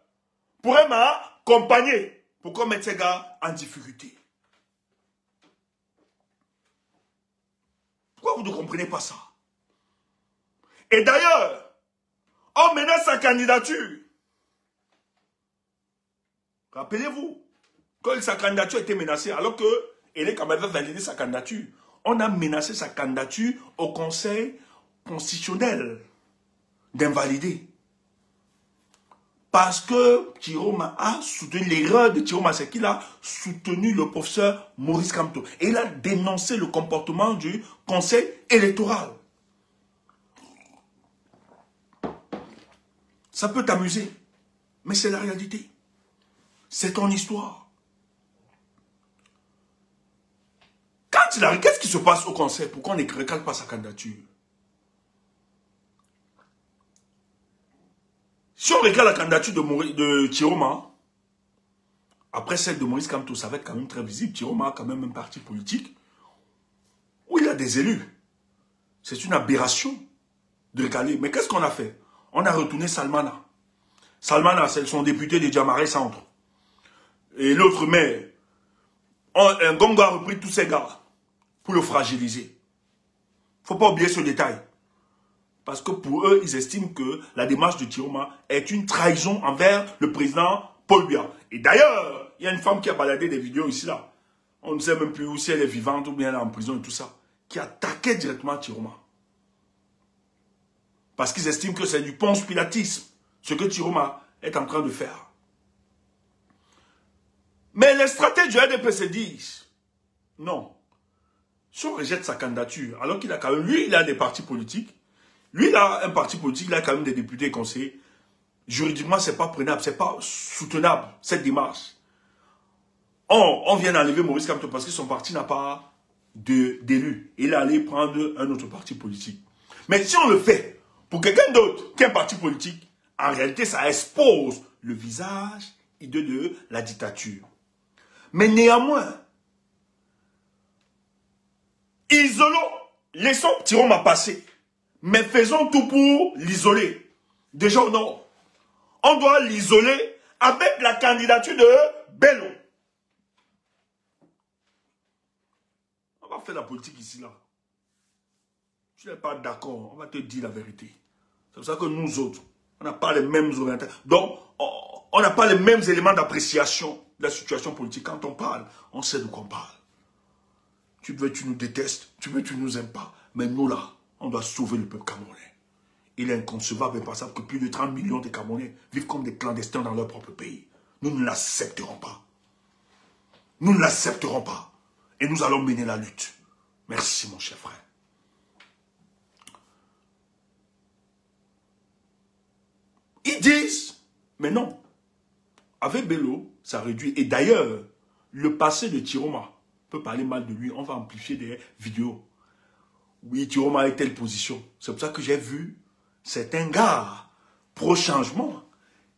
Speaker 1: pourrait m'accompagner pour qu'on mette ces gars en difficulté. Pourquoi vous ne comprenez pas ça? Et d'ailleurs, on menace sa candidature. Rappelez-vous, quand sa candidature était menacée, alors que Et les Camerounais veulent valider sa candidature. On a menacé sa candidature au Conseil constitutionnel d'invalider. Parce que Chiroma a soutenu, l'erreur de Chiroma, c'est qu'il a soutenu le professeur Maurice Kamto. Et il a dénoncé le comportement du Conseil électoral. Ça peut t'amuser, mais c'est la réalité. C'est ton histoire. Quand il arrive, qu'est-ce qui se passe au Conseil? Pourquoi on ne recale pas sa candidature? Si on recale la candidature de Chiroma, après celle de Maurice Kamto, ça va être quand même très visible. Chiroma a quand même un parti politique où il a des élus. C'est une aberration de recaler. Mais qu'est-ce qu'on a fait? On a retourné Salmana. Salmana, c'est son député de Djamare Centre. Et l'autre maire, un Gongo a repris tous ces gars pour le fragiliser. Il ne faut pas oublier ce détail. Parce que pour eux, ils estiment que la démarche de Chiroma est une trahison envers le président Paul Biya. Et d'ailleurs, il y a une femme qui a baladé des vidéos ici, là. On ne sait même plus où si elle est vivante ou bien elle est en prison et tout ça. Qui attaquait directement Chiroma. Parce qu'ils estiment que c'est du ponce pilatisme. Ce que Chiroma est en train de faire. Mais les stratèges du RDPC disent, non. Si on rejette sa candidature, alors qu'il a quand même, lui, il a des partis politiques. Lui, il a un parti politique, il a quand même des députés et conseillers. Juridiquement, ce n'est pas prenable, ce n'est pas soutenable, cette démarche. On vient d'enlever Maurice Kamto parce que son parti n'a pas d'élu. Il est allé prendre un autre parti politique. Mais si on le fait pour quelqu'un d'autre qu'un parti politique, en réalité, ça expose le visage hideux de la dictature. Mais néanmoins, isolons, laissons Chiroma passer. Mais faisons tout pour l'isoler. Déjà, non. On doit l'isoler avec la candidature de Bello. On va faire la politique ici, là. Tu n'es pas d'accord, on va te dire la vérité. C'est pour ça que nous autres, on n'a pas les mêmes orientations. Donc, on n'a pas les mêmes éléments d'appréciation de la situation politique. Quand on parle, on sait de quoi on parle. Tu veux, tu nous détestes. Tu veux, tu nous aimes pas. Mais nous, là, on doit sauver le peuple camerounais. Il est inconcevable et impensable que plus de 30 millions de Camerounais vivent comme des clandestins dans leur propre pays. Nous ne l'accepterons pas. Nous ne l'accepterons pas. Et nous allons mener la lutte. Merci, mon cher frère. Ils disent, mais non. Avec Bello, ça réduit. Et d'ailleurs, le passé de Chiroma peut parler mal de lui. On va amplifier des vidéos. Oui, Chiroma est telle position. C'est pour ça que j'ai vu certains gars pro-changement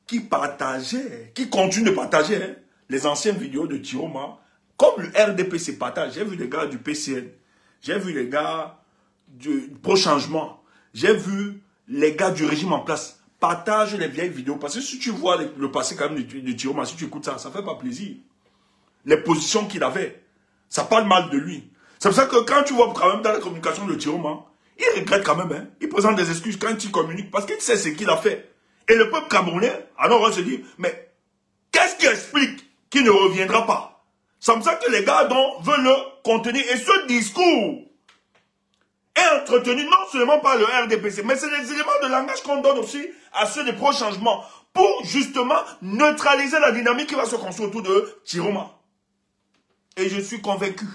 Speaker 1: qui partageaient, qui continuent de partager les anciennes vidéos de Chiroma, comme le RDPC partage. J'ai vu les gars du PCN, j'ai vu les gars du pro-changement, j'ai vu les gars du régime en place partager les vieilles vidéos. Parce que si tu vois le passé quand même de Chiroma, si tu écoutes ça, ça fait pas plaisir. Les positions qu'il avait, ça parle mal de lui. C'est pour ça que quand tu vois quand même dans la communication de Chiroma, il regrette quand même, hein. Il présente des excuses quand il communique, parce qu'il sait ce qu'il a fait. Et le peuple camerounais, alors on va se dire, mais qu'est-ce qui explique qu'il ne reviendra pas? C'est comme ça que les gars veulent le contenir. Et ce discours est entretenu non seulement par le RDPC, mais c'est les éléments de langage qu'on donne aussi à ceux des pro-changements, pour justement neutraliser la dynamique qui va se construire autour de Chiroma. Et je suis convaincu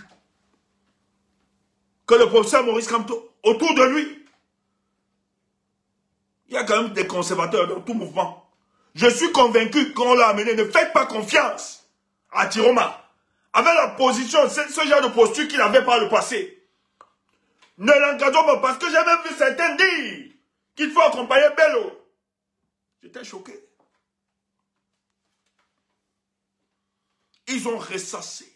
Speaker 1: que le professeur Maurice Kamto, autour de lui, il y a quand même des conservateurs dans tout mouvement. Je suis convaincu qu'on l'a amené. Ne faites pas confiance à Chiroma. Avec la position, ce genre de posture qu'il avait par le passé. Ne l'engageons pas, parce que j'avais vu certains dire qu'il faut accompagner Bello. J'étais choqué. Ils ont ressassé,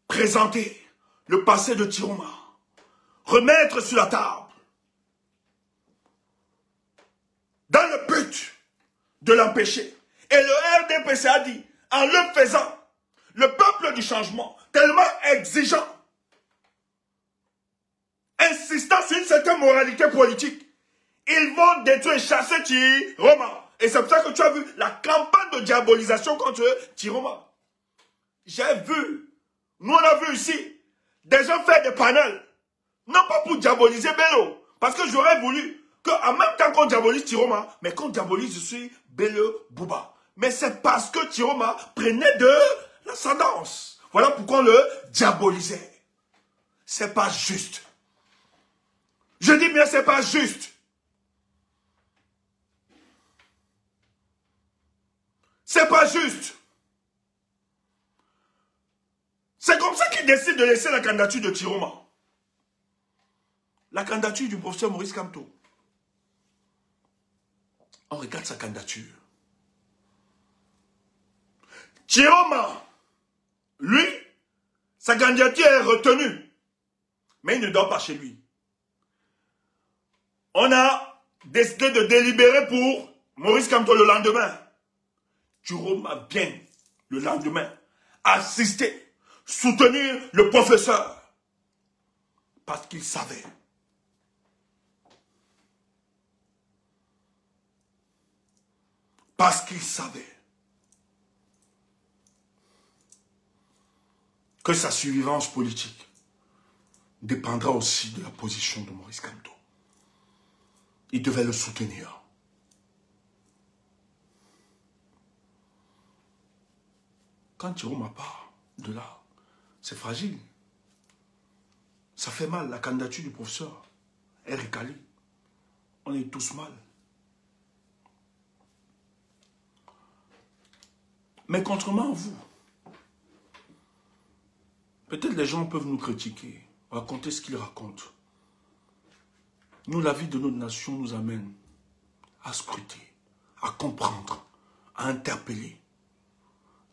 Speaker 1: présenté le passé de Chiroma, remettre sur la table, dans le but de l'empêcher. Et le RDPC a dit, en le faisant, le peuple du changement, tellement exigeant, insistant sur une certaine moralité politique, ils vont détruire et chasser Chiroma. Et c'est pour ça que tu as vu la campagne de diabolisation contre Chiroma. J'ai vu Nous, on a vu ici des gens faire des panels. Non pas pour diaboliser Bello. Parce que j'aurais voulu qu'en même temps qu'on diabolise Tiroma, mais qu'on diabolise aussi Bello Bouba. Mais c'est parce que Tiroma prenait de l'ascendance. Voilà pourquoi on le diabolisait. C'est pas juste. Je dis bien, c'est pas juste. C'est pas juste. C'est comme ça qu'il décide de laisser la candidature de Tiroma. La candidature du professeur Maurice Kamto. On regarde sa candidature. Tiroma, lui, sa candidature est retenue. Mais il ne dort pas chez lui. On a décidé de délibérer pour Maurice Kamto le lendemain. Tiroma vient le lendemain assister, soutenir le professeur. Parce qu'il savait. Parce qu'il savait que sa survivance politique dépendra aussi de la position de Maurice Kamto. Il devait le soutenir. Quand Tiroma part de là, c'est fragile. Ça fait mal, la candidature du professeur est recalée. On est tous mal. Mais contrairement à vous, peut-être les gens peuvent nous critiquer, raconter ce qu'ils racontent. Nous, la vie de notre nation nous amène à scruter, à comprendre, à interpeller,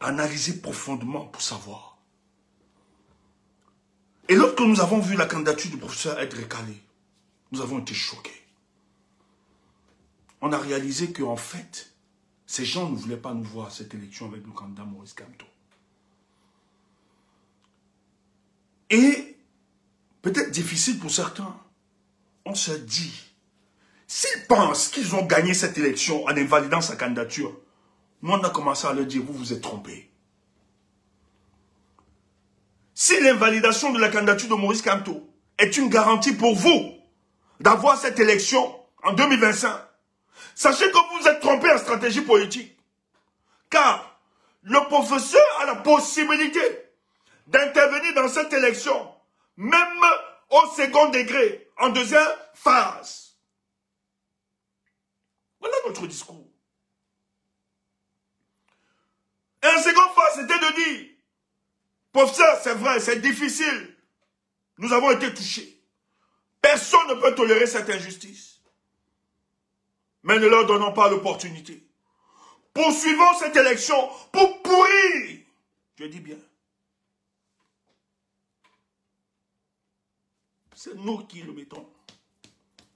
Speaker 1: à analyser profondément pour savoir. Et lorsque nous avons vu la candidature du professeur être recalée, nous avons été choqués. On a réalisé qu'en fait, ces gens ne voulaient pas nous voir à cette élection avec le candidat Maurice Kamto. Et, peut-être difficile pour certains, on se dit, s'ils pensent qu'ils ont gagné cette élection en invalidant sa candidature, nous on a commencé à leur dire, vous vous êtes trompés. Si l'invalidation de la candidature de Maurice Kamto est une garantie pour vous d'avoir cette élection en 2025, sachez que vous vous êtes trompés en stratégie politique. Car le professeur a la possibilité d'intervenir dans cette élection, même au second degré, en deuxième phase. Voilà notre discours. Et en seconde phase, c'était de dire, professeur, c'est vrai, c'est difficile. Nous avons été touchés. Personne ne peut tolérer cette injustice. Mais ne leur donnons pas l'opportunité. Poursuivons cette élection pour pourrir. Je dis bien. C'est nous qui le mettons.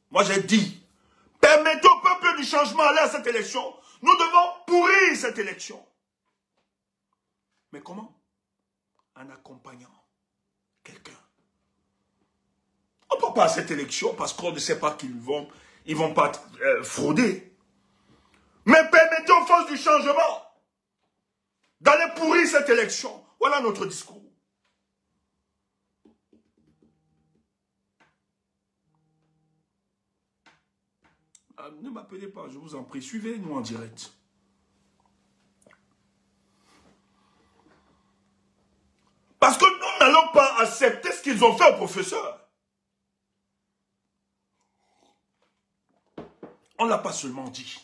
Speaker 1: Moi j'ai dit, permettons au peuple du changement d'aller à cette élection. Nous devons pourrir cette élection. Mais comment? En accompagnant quelqu'un. On ne peut pas à cette élection parce qu'on ne sait pas qu'ils vont pas frauder. Mais permettons aux forces du changement d'aller pourrir cette élection. Voilà notre discours. Ne m'appelez pas, je vous en prie. Suivez-nous en direct. Parce que nous n'allons pas accepter ce qu'ils ont fait au professeur. On ne l'a pas seulement dit.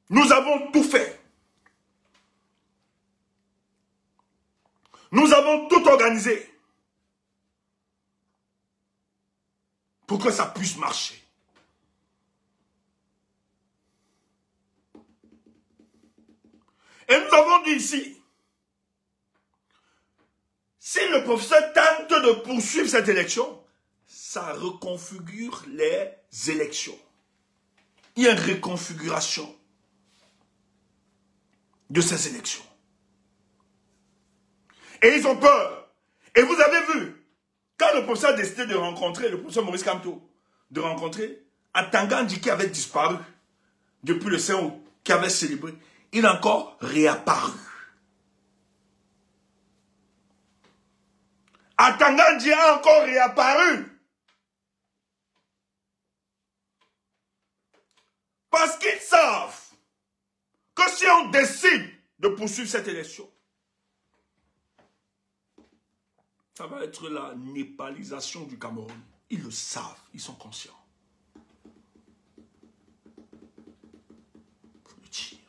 Speaker 1: Nous avons tout fait. Nous avons tout organisé pour que ça puisse marcher. Et nous avons dit ici, si le professeur tente de poursuivre cette élection, ça reconfigure les élections. Il y a une reconfiguration de ces élections. Et ils ont peur. Et vous avez vu, quand le professeur a décidé de rencontrer, le professeur Maurice Kamto, de rencontrer Atangandi qui avait disparu depuis le 5 août, qui avait célébré, il a encore réapparu. Atangandji a encore réapparu. Parce qu'ils savent que si on décide de poursuivre cette élection, ça va être la népalisation du Cameroun. Ils le savent, ils sont conscients. Il faut le dire.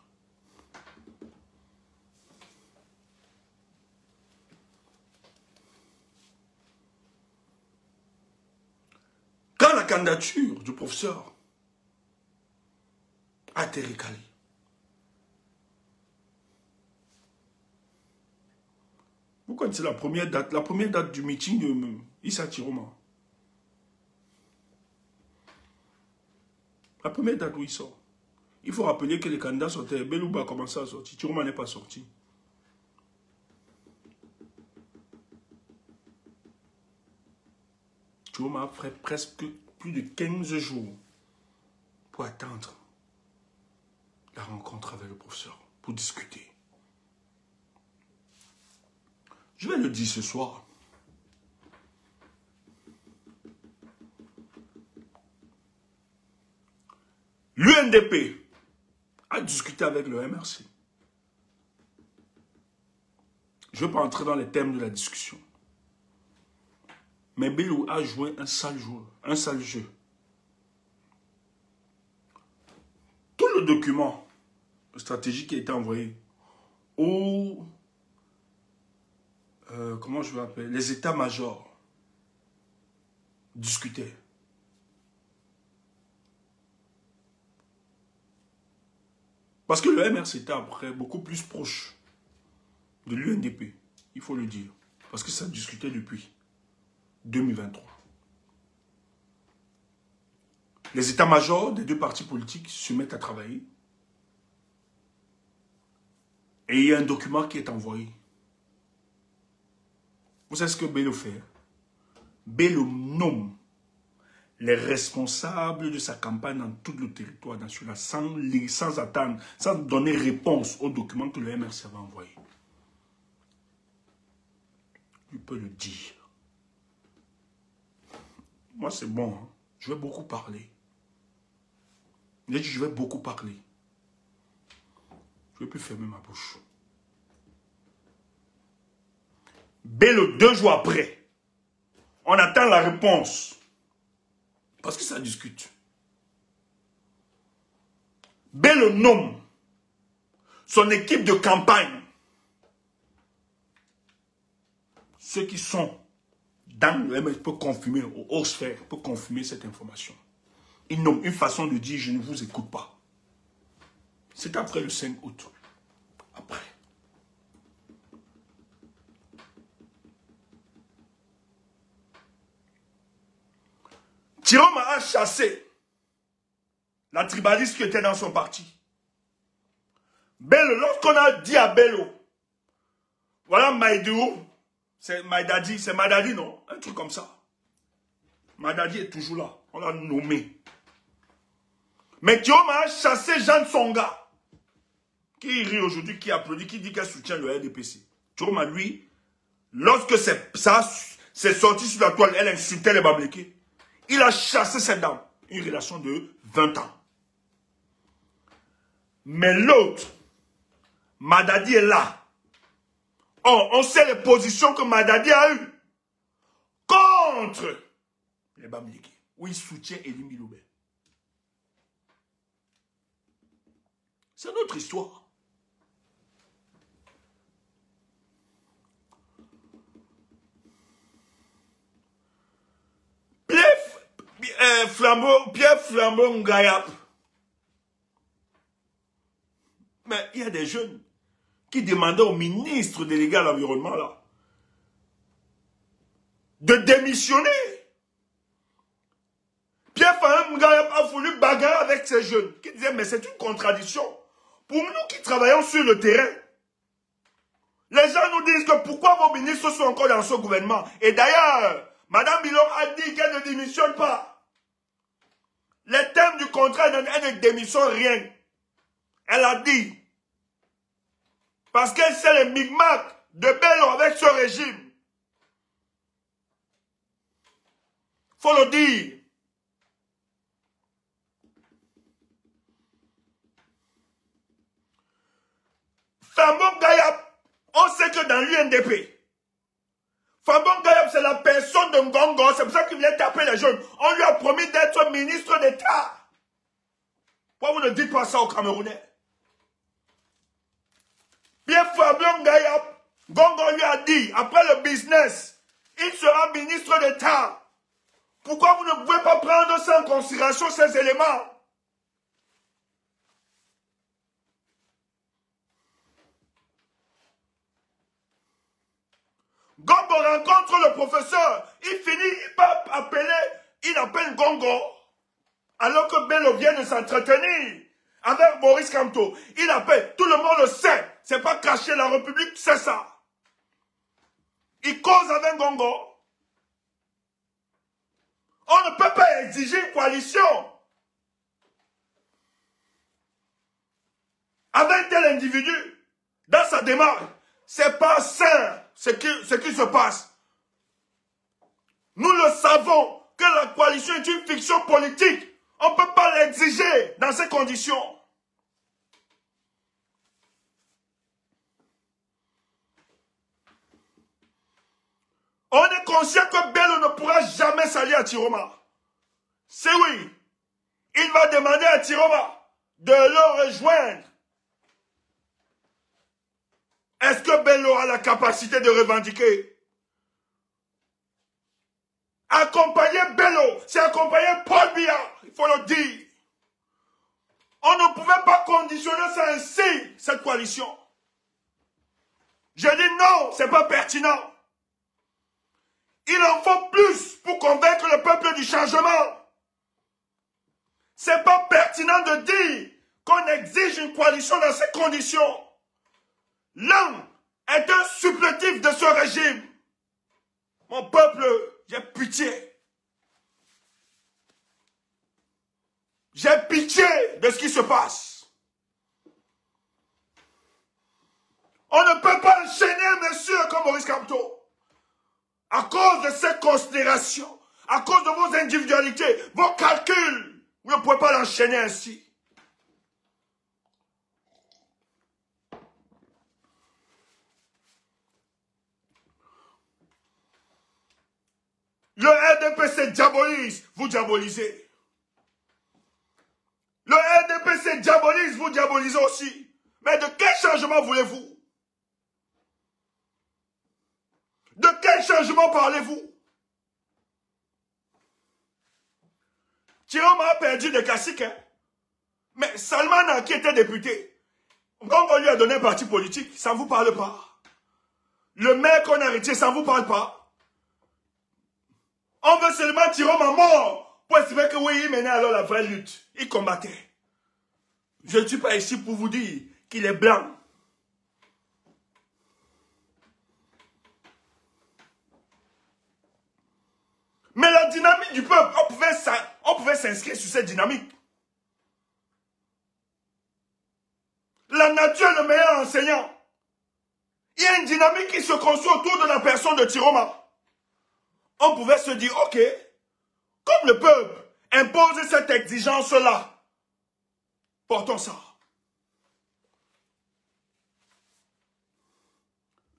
Speaker 1: Quand la candidature du professeur a été recalée, vous connaissez la première date du meeting de Issa Tiroma. La première date où il sort. Il faut rappeler que les candidats sortaient. Belouba a commencé à sortir. Tiroma n'est pas sorti. Tiroma a fait presque plus de 15 jours pour attendre la rencontre avec le professeur, pour discuter. Je vais le dire ce soir. L'UNDP a discuté avec le MRC. Je ne vais pas entrer dans les thèmes de la discussion. Mais Bello a joué un sale jeu. Tout le document stratégique qui a été envoyé aux... comment je vais appeler, les états-majors discutaient. Parce que le MRC était après beaucoup plus proche de l'UNDP, il faut le dire. Parce que ça discutait depuis 2023. Les états-majors des deux partis politiques se mettent à travailler. Et il y a un document qui est envoyé. Vous savez ce que Bello fait? Bello nomme les responsables de sa campagne dans tout le territoire national sans attendre, sans donner réponse aux documents que le MRC avait envoyés. Il peut le dire. Moi, c'est bon. Hein? Je vais beaucoup parler. J'ai dit, je vais beaucoup parler. Je ne vais plus fermer ma bouche. Bello, 2 jours après, on attend la réponse. Parce que ça discute. Bello nomme son équipe de campagne. Ceux qui sont dans le MS peuvent confirmer, au haut sphère, peuvent confirmer cette information. Il nomme une façon de dire, je ne vous écoute pas. C'est après le 5 août. Après. Tiroma a chassé la tribaliste qui était dans son parti. Bello, lorsqu'on a dit à Bello, voilà Maïdou, c'est Maïdadi, c'est Madadi, non? Un truc comme ça. Madadi est toujours là, on l'a nommé. Mais Tiroma a chassé Jeanne Songa, qui rit aujourd'hui, qui applaudit, qui dit qu'elle soutient le RDPC. Tiroma, lui, lorsque ça s'est sorti sur la toile, elle insultait les Bablékés. Il a chassé cette dame. Une relation de 20 ans. Mais l'autre, Madadi est là. Or, on sait les positions que Madadi a eues contre les Bablékés, où il soutient Elie Miloubet. C'est notre histoire. Pierre Flambeau Ngayap. Mais il y a des jeunes qui demandaient au ministre délégué à l'environnement là de démissionner. Pierre Flambeau Ngayap a voulu bagarrer avec ces jeunes qui disaient mais c'est une contradiction. Pour nous qui travaillons sur le terrain, les gens nous disent que pourquoi vos ministres sont encore dans ce gouvernement. Et d'ailleurs, Madame Bilon a dit qu'elle ne démissionne pas. Les termes du contrat, elle ne démissionne rien. Elle a dit. Parce qu'elle sait les micmacs de Bello avec ce régime. Faut le dire. Fambon Gayab, on sait que dans l'UNDP, Fambon Gayab, c'est la personne de Ngongo, c'est pour ça qu'il vient taper les jeunes. On lui a promis d'être ministre d'État. Pourquoi vous ne dites pas ça aux Camerounais? Bien Fambon Gayab, Ngongo lui a dit, après le business, il sera ministre d'État. Pourquoi vous ne pouvez pas prendre ça en considération, ces éléments? Gongo rencontre le professeur, il finit par appeler, il appelle Gongo, alors que Bello vient de s'entretenir avec Maurice Kamto. Il appelle, tout le monde le sait, c'est pas cacher la République, c'est ça. Il cause avec Gongo. On ne peut pas exiger une coalition avec un tel individu dans sa démarche. C'est pas sain ce qui se passe. Nous le savons que la coalition est une fiction politique. On ne peut pas l'exiger dans ces conditions. On est conscient que Bello ne pourra jamais s'allier à Tiroma. C'est oui. Il va demander à Tiroma de le rejoindre. Est-ce que Bello a la capacité de revendiquer? Accompagner Bello, c'est accompagner Paul Biya, il faut le dire. On ne pouvait pas conditionner ça ainsi, cette coalition. Je dis non, c'est pas pertinent. Il en faut plus pour convaincre le peuple du changement. C'est pas pertinent de dire qu'on exige une coalition dans ces conditions. L'un est un supplétif de ce régime. Mon peuple, j'ai pitié. J'ai pitié de ce qui se passe. On ne peut pas enchaîner un monsieur comme Maurice Kamto. À cause de ces considérations, à cause de vos individualités, vos calculs, vous ne pouvez pas l'enchaîner ainsi. Le RDPC diabolise, vous diabolisez. Le RDPC diabolise, vous diabolisez aussi. Mais de quel changement voulez-vous? De quel changement parlez-vous? Tiroma a perdu des caciques, hein? Mais Salman, qui était député, quand on lui a donné un parti politique, ça ne vous parle pas. Le maire qu'on a hérité, ça ne vous parle pas. On veut seulement Tiroma mort pour espérer que oui, il menait alors la vraie lutte. Il combattait. Je ne suis pas ici pour vous dire qu'il est blanc. Mais la dynamique du peuple, on pouvait s'inscrire sur cette dynamique. La nature est le meilleur enseignant. Il y a une dynamique qui se construit autour de la personne de Tiroma. On pouvait se dire, ok, comme le peuple impose cette exigence-là, portons ça.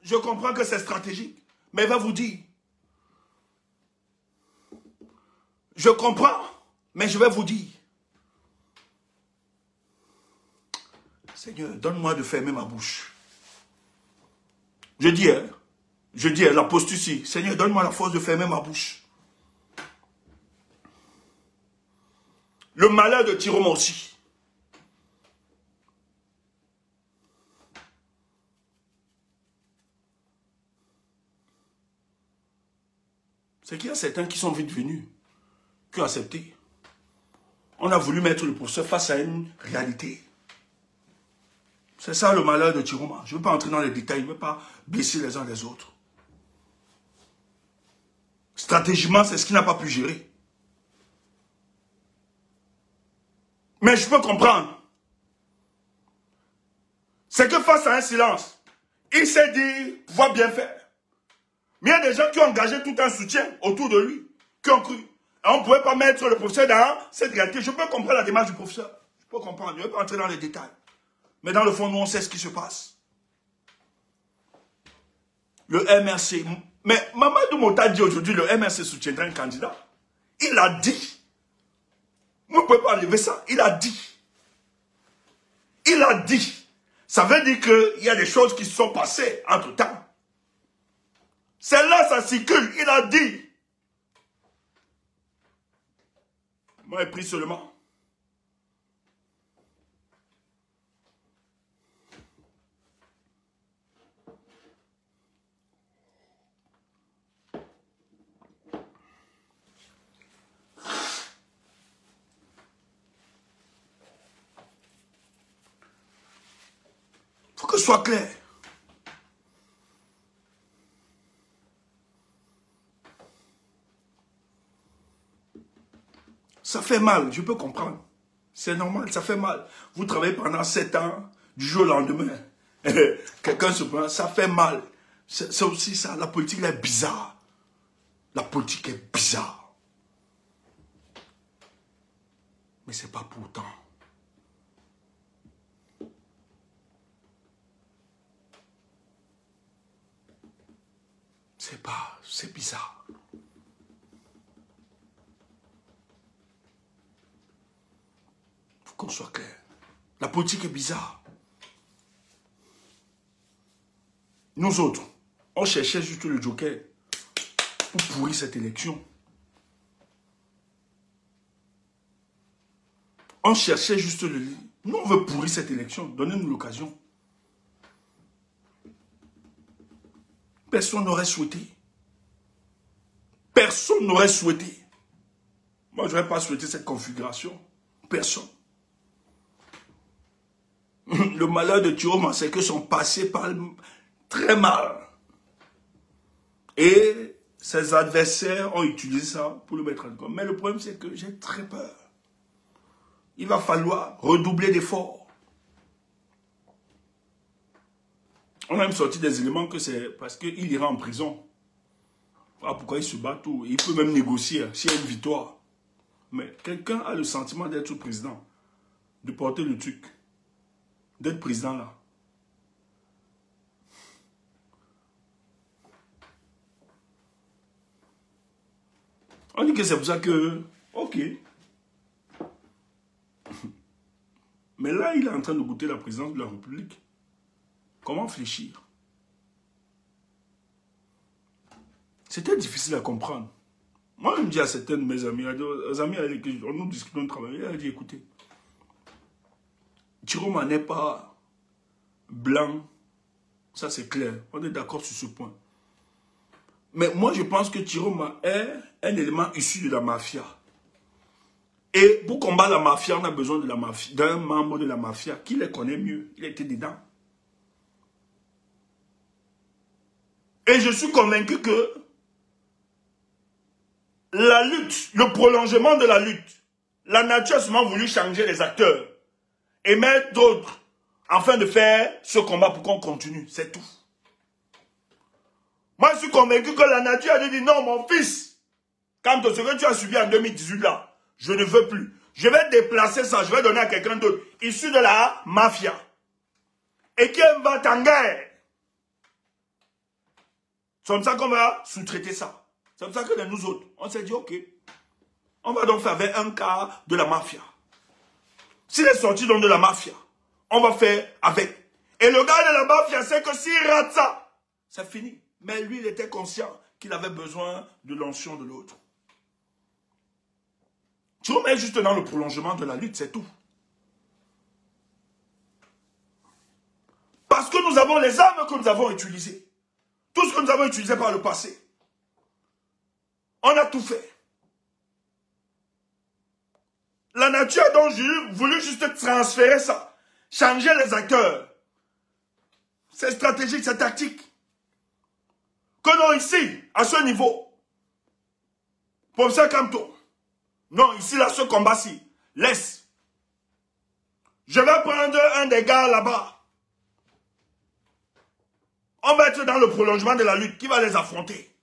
Speaker 1: Je comprends que c'est stratégique, mais il va vous dire, je comprends, mais je vais vous dire, Seigneur, donne-moi de fermer ma bouche. Je dis, la posture ici, Seigneur, donne-moi la force de fermer ma bouche. Le malheur de Tiroma aussi. C'est qu'il y a certains qui sont vite venus, qui ont accepté. On a voulu mettre le professeur face à une réalité. C'est ça le malheur de Tiroma. Je ne veux pas entrer dans les détails, je ne veux pas blesser les uns les autres. Stratégiquement, c'est ce qu'il n'a pas pu gérer. Mais je peux comprendre. C'est que face à un silence, il s'est dit pouvoir bien faire. Mais il y a des gens qui ont engagé tout un soutien autour de lui, qui ont cru. On ne pouvait pas mettre le professeur dans cette réalité. Je peux comprendre la démarche du professeur. Je peux comprendre. Je ne vais pas entrer dans les détails. Mais dans le fond, nous, on sait ce qui se passe. Le MRC. Mais Mamadou Mota dit aujourd'hui, le MRC soutiendra un candidat. Il a dit. Vous ne pouvez pas enlever ça. Il a dit. Il a dit. Ça veut dire qu'il y a des choses qui se sont passées entre-temps. C'est là, ça circule. Il a dit. Moi, j'ai pris seulement. Faut que ce soit clair. Ça fait mal, je peux comprendre. C'est normal, ça fait mal. Vous travaillez pendant 7 ans, du jour au lendemain. Quelqu'un se prend, ça fait mal. C'est aussi ça, la politique là, est bizarre. La politique est bizarre. Mais c'est pas pour autant. C'est bizarre. Faut qu'on soit clair. La politique est bizarre. Nous autres, on cherchait juste le joker pour pourrir cette élection. On cherchait juste le... Nous, on veut pourrir cette élection. Donnez-nous l'occasion. Personne n'aurait souhaité. Personne n'aurait souhaité. Moi, je n'aurais pas souhaité cette configuration. Personne. Le malheur de Tiroma, c'est que son passé parle très mal. Et ses adversaires ont utilisé ça pour le mettre en cause. Mais le problème, c'est que j'ai très peur. Il va falloir redoubler d'efforts. On a même sorti des éléments que c'est parce qu'il ira en prison. Voilà pourquoi il se bat tout. Il peut même négocier s'il y a une victoire. Mais quelqu'un a le sentiment d'être président, de porter le truc, d'être président là. On dit que c'est pour ça que... Ok. Mais là, il est en train de goûter la présidence de la République. Comment fléchir? C'était difficile à comprendre. Moi, je me dis à certains de mes amis, aux amis avec qui nous discutons de travail, il a dit, écoutez, Tiroma n'est pas blanc, ça c'est clair, on est d'accord sur ce point. Mais moi, je pense que Tiroma est un élément issu de la mafia. Et pour combattre la mafia, on a besoin de la mafia, d'un membre de la mafia qui les connaît mieux. Il était dedans. Et je suis convaincu que la lutte, le prolongement de la lutte, la nature a seulement voulu changer les acteurs et mettre d'autres afin de faire ce combat pour qu'on continue. C'est tout. Moi, je suis convaincu que la nature a dit non, mon fils, quant à ce que tu as subi en 2018 là, je ne veux plus. Je vais déplacer ça, je vais donner à quelqu'un d'autre, issu de la mafia. Et qui va en guerre. C'est comme ça qu'on va sous-traiter ça. C'est comme ça que nous autres, on s'est dit, ok, on va donc faire avec un cas de la mafia. S'il est sorti donc de la mafia, on va faire avec. Et le gars de la mafia sait que s'il rate ça, c'est fini. Mais lui, il était conscient qu'il avait besoin de l'onction de l'autre. Tu remets juste dans le prolongement de la lutte, c'est tout. Parce que nous avons les armes que nous avons utilisées. Tout ce que nous avons utilisé par le passé. On a tout fait. La nature a donc voulu juste transférer ça. Changer les acteurs. C'est stratégique, c'est tactique. Que non, ici, à ce niveau. Professeur Kamto. Non, ici, là, ce combat-ci, laisse. Je vais prendre un des gars là-bas. On va être dans le prolongement de la lutte. Qui va les affronter?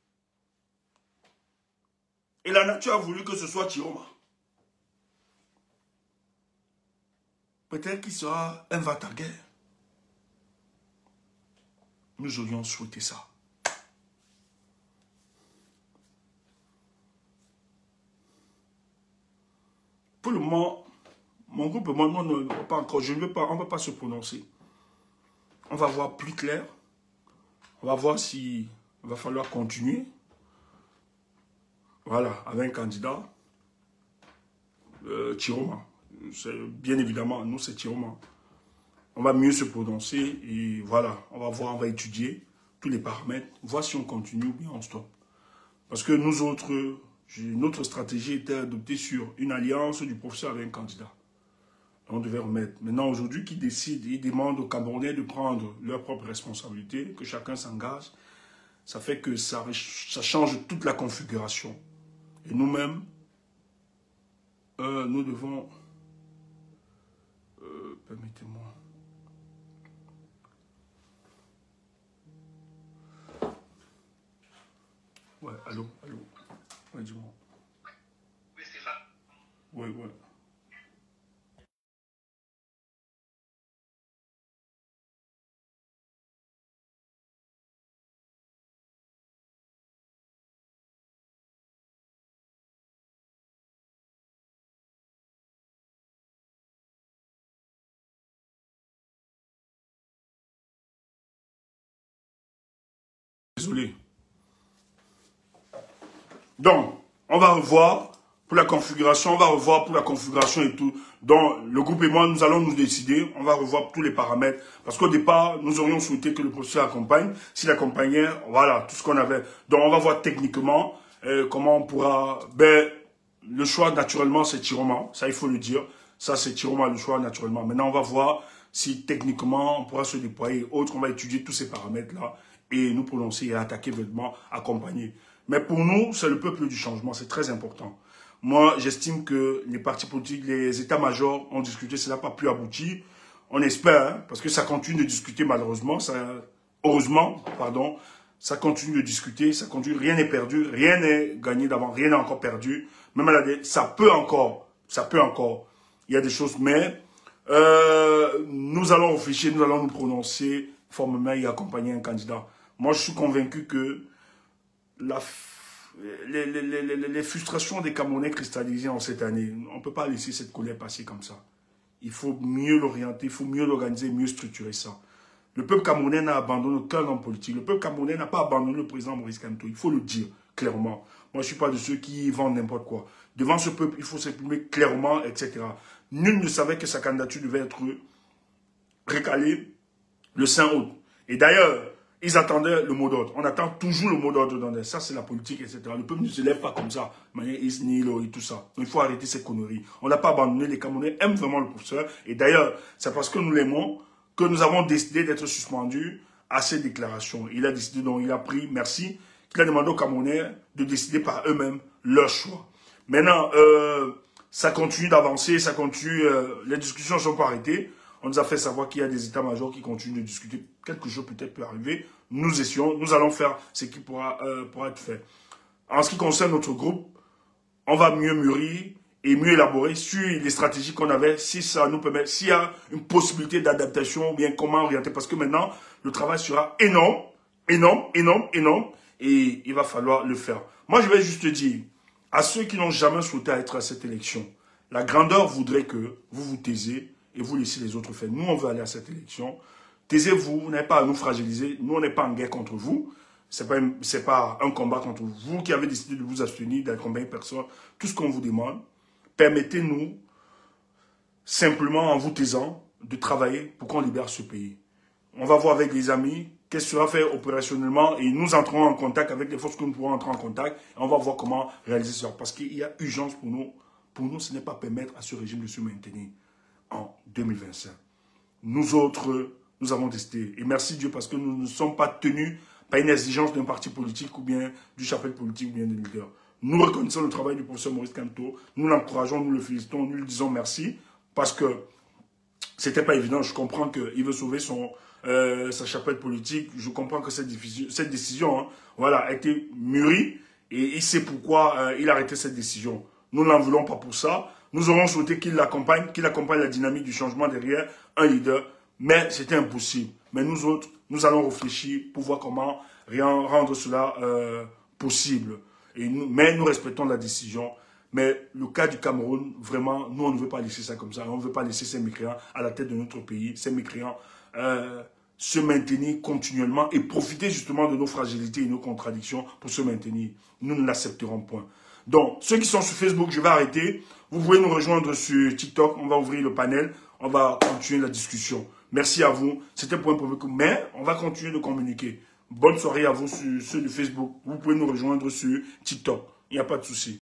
Speaker 1: Et la nature a voulu que ce soit Chiroma. Peut-être qu'il sera un va-t-à-guerre. Nous aurions souhaité ça. Pour le moment, mon groupe et moi, on ne va pas encore, on ne va pas se prononcer. On va voir plus clair. On va voir s'il va falloir continuer. Voilà, avec un candidat, Chiroma. Bien évidemment, nous c'est Chiroma. On va mieux se prononcer et voilà, on va voir, on va étudier tous les paramètres, voir si on continue ou bien on stoppe. Parce que nous autres, notre stratégie était adoptée sur une alliance du professeur avec un candidat. On devait remettre. Maintenant, aujourd'hui, qui décide, ils demandent aux Camerounais de prendre leurs propres responsabilités, que chacun s'engage. Ça fait que ça change toute la configuration. Et nous-mêmes, nous devons... permettez-moi. Ouais, allô. Ouais, dis-moi.
Speaker 2: Oui, Stéphane.
Speaker 1: Ouais. Désolé. Donc, on va revoir pour la configuration, et tout. Donc, le groupe et moi, nous allons nous décider, on va revoir tous les paramètres. Parce qu'au départ, nous aurions souhaité que le professeur accompagne. S'il accompagnait, voilà, tout ce qu'on avait. Donc, on va voir techniquement comment on pourra... le choix, naturellement, c'est Chiroma. Ça, il faut le dire. Ça, c'est Chiroma, le choix, naturellement. Maintenant, on va voir si techniquement, on pourra se déployer. Autre, on va étudier tous ces paramètres-là et nous prononcer et attaquer vraiment, accompagner. Mais pour nous, c'est le peuple du changement, c'est très important. Moi, j'estime que les partis politiques, les états-majors ont discuté, cela n'a pas pu aboutir. On espère, hein, parce que ça continue de discuter malheureusement, heureusement, ça continue de discuter, ça continue, rien n'est perdu, rien n'est gagné d'avant, rien n'est encore perdu. Même ça peut encore, il y a des choses, mais nous allons réfléchir, nous allons nous prononcer formellement et accompagner un candidat. Moi, je suis convaincu que les frustrations des Camerounais cristallisées en cette année, on ne peut pas laisser cette colère passer comme ça. Il faut mieux l'orienter, il faut mieux l'organiser, mieux structurer ça. Le peuple camerounais n'a abandonné aucun homme politique. Le peuple camerounais n'a pas abandonné le président Maurice Kamto. Il faut le dire clairement. Moi, je ne suis pas de ceux qui vendent n'importe quoi. Devant ce peuple, il faut s'exprimer clairement, etc. Nul ne savait que sa candidature devait être recalée le 5 août. Et d'ailleurs, ils attendaient le mot d'ordre. On attend toujours le mot d'ordre. Ça, c'est la politique, etc. Le peuple ne se lève pas comme ça. Et tout ça. Donc, il faut arrêter ces conneries. On n'a pas abandonné. Les Camerounais aiment vraiment le professeur. Et d'ailleurs, c'est parce que nous l'aimons que nous avons décidé d'être suspendus à ces déclarations. Il a décidé, donc il a pris, merci, qu'il a demandé aux Camerounais de décider par eux-mêmes leur choix. Maintenant, ça continue d'avancer, ça continue, les discussions ne sont pas arrêtées. On nous a fait savoir qu'il y a des états-majors qui continuent de discuter. Quelque chose peut-être peut arriver. Nous essayons, nous allons faire ce qui pourra être fait. En ce qui concerne notre groupe, on va mieux mûrir et mieux élaborer sur les stratégies qu'on avait, si ça nous permet, s'il y a une possibilité d'adaptation, ou bien comment orienter, parce que maintenant, le travail sera énorme, et il va falloir le faire. Moi, je vais juste dire, à ceux qui n'ont jamais souhaité être à cette élection, la grandeur voudrait que vous vous taisez et vous laissez les autres faire. Nous, on veut aller à cette élection. Taisez-vous, vous n'avez pas à nous fragiliser. Nous, on n'est pas en guerre contre vous. Ce n'est pas un combat contre vous. Vous qui avez décidé de vous abstenir, d'accompagner personne, tout ce qu'on vous demande, permettez-nous, simplement en vous taisant, de travailler pour qu'on libère ce pays. On va voir avec les amis qu'est-ce qui sera fait opérationnellement et nous entrons en contact avec les forces que nous pourrons entrer en contact et on va voir comment réaliser ça. Parce qu'il y a urgence pour nous. Pour nous, ce n'est pas permettre à ce régime de se maintenir en 2025. Nous autres, nous avons décidé. Et merci Dieu parce que nous ne sommes pas tenus par une exigence d'un parti politique ou bien du chapitre politique ou bien d'un leader. Nous reconnaissons le travail du professeur Maurice Kamto. Nous l'encourageons, nous le félicitons, nous lui disons merci parce que c'était pas évident. Je comprends qu'il veut sauver sa chapelle politique. Je comprends que cette décision, hein, voilà, a été mûrie Et il sait pourquoi il a arrêté cette décision. Nous n'en voulons pas pour ça. Nous aurons souhaité qu'il accompagne la dynamique du changement derrière un leader. Mais c'était impossible. Mais nous autres, nous allons réfléchir pour voir comment rendre cela possible. Mais nous respectons la décision. Mais le cas du Cameroun, vraiment, nous, on ne veut pas laisser ça comme ça. On ne veut pas laisser ces mécréants à la tête de notre pays. Ces mécréants se maintenir continuellement et profiter justement de nos fragilités et nos contradictions pour se maintenir. Nous ne l'accepterons point. Donc, ceux qui sont sur Facebook, je vais arrêter. Vous pouvez nous rejoindre sur TikTok. On va ouvrir le panel. On va continuer la discussion. Merci à vous. C'était pour un premier coup. Mais on va continuer de communiquer. Bonne soirée à vous sur ceux de Facebook. Vous pouvez nous rejoindre sur TikTok. Il n'y a pas de souci.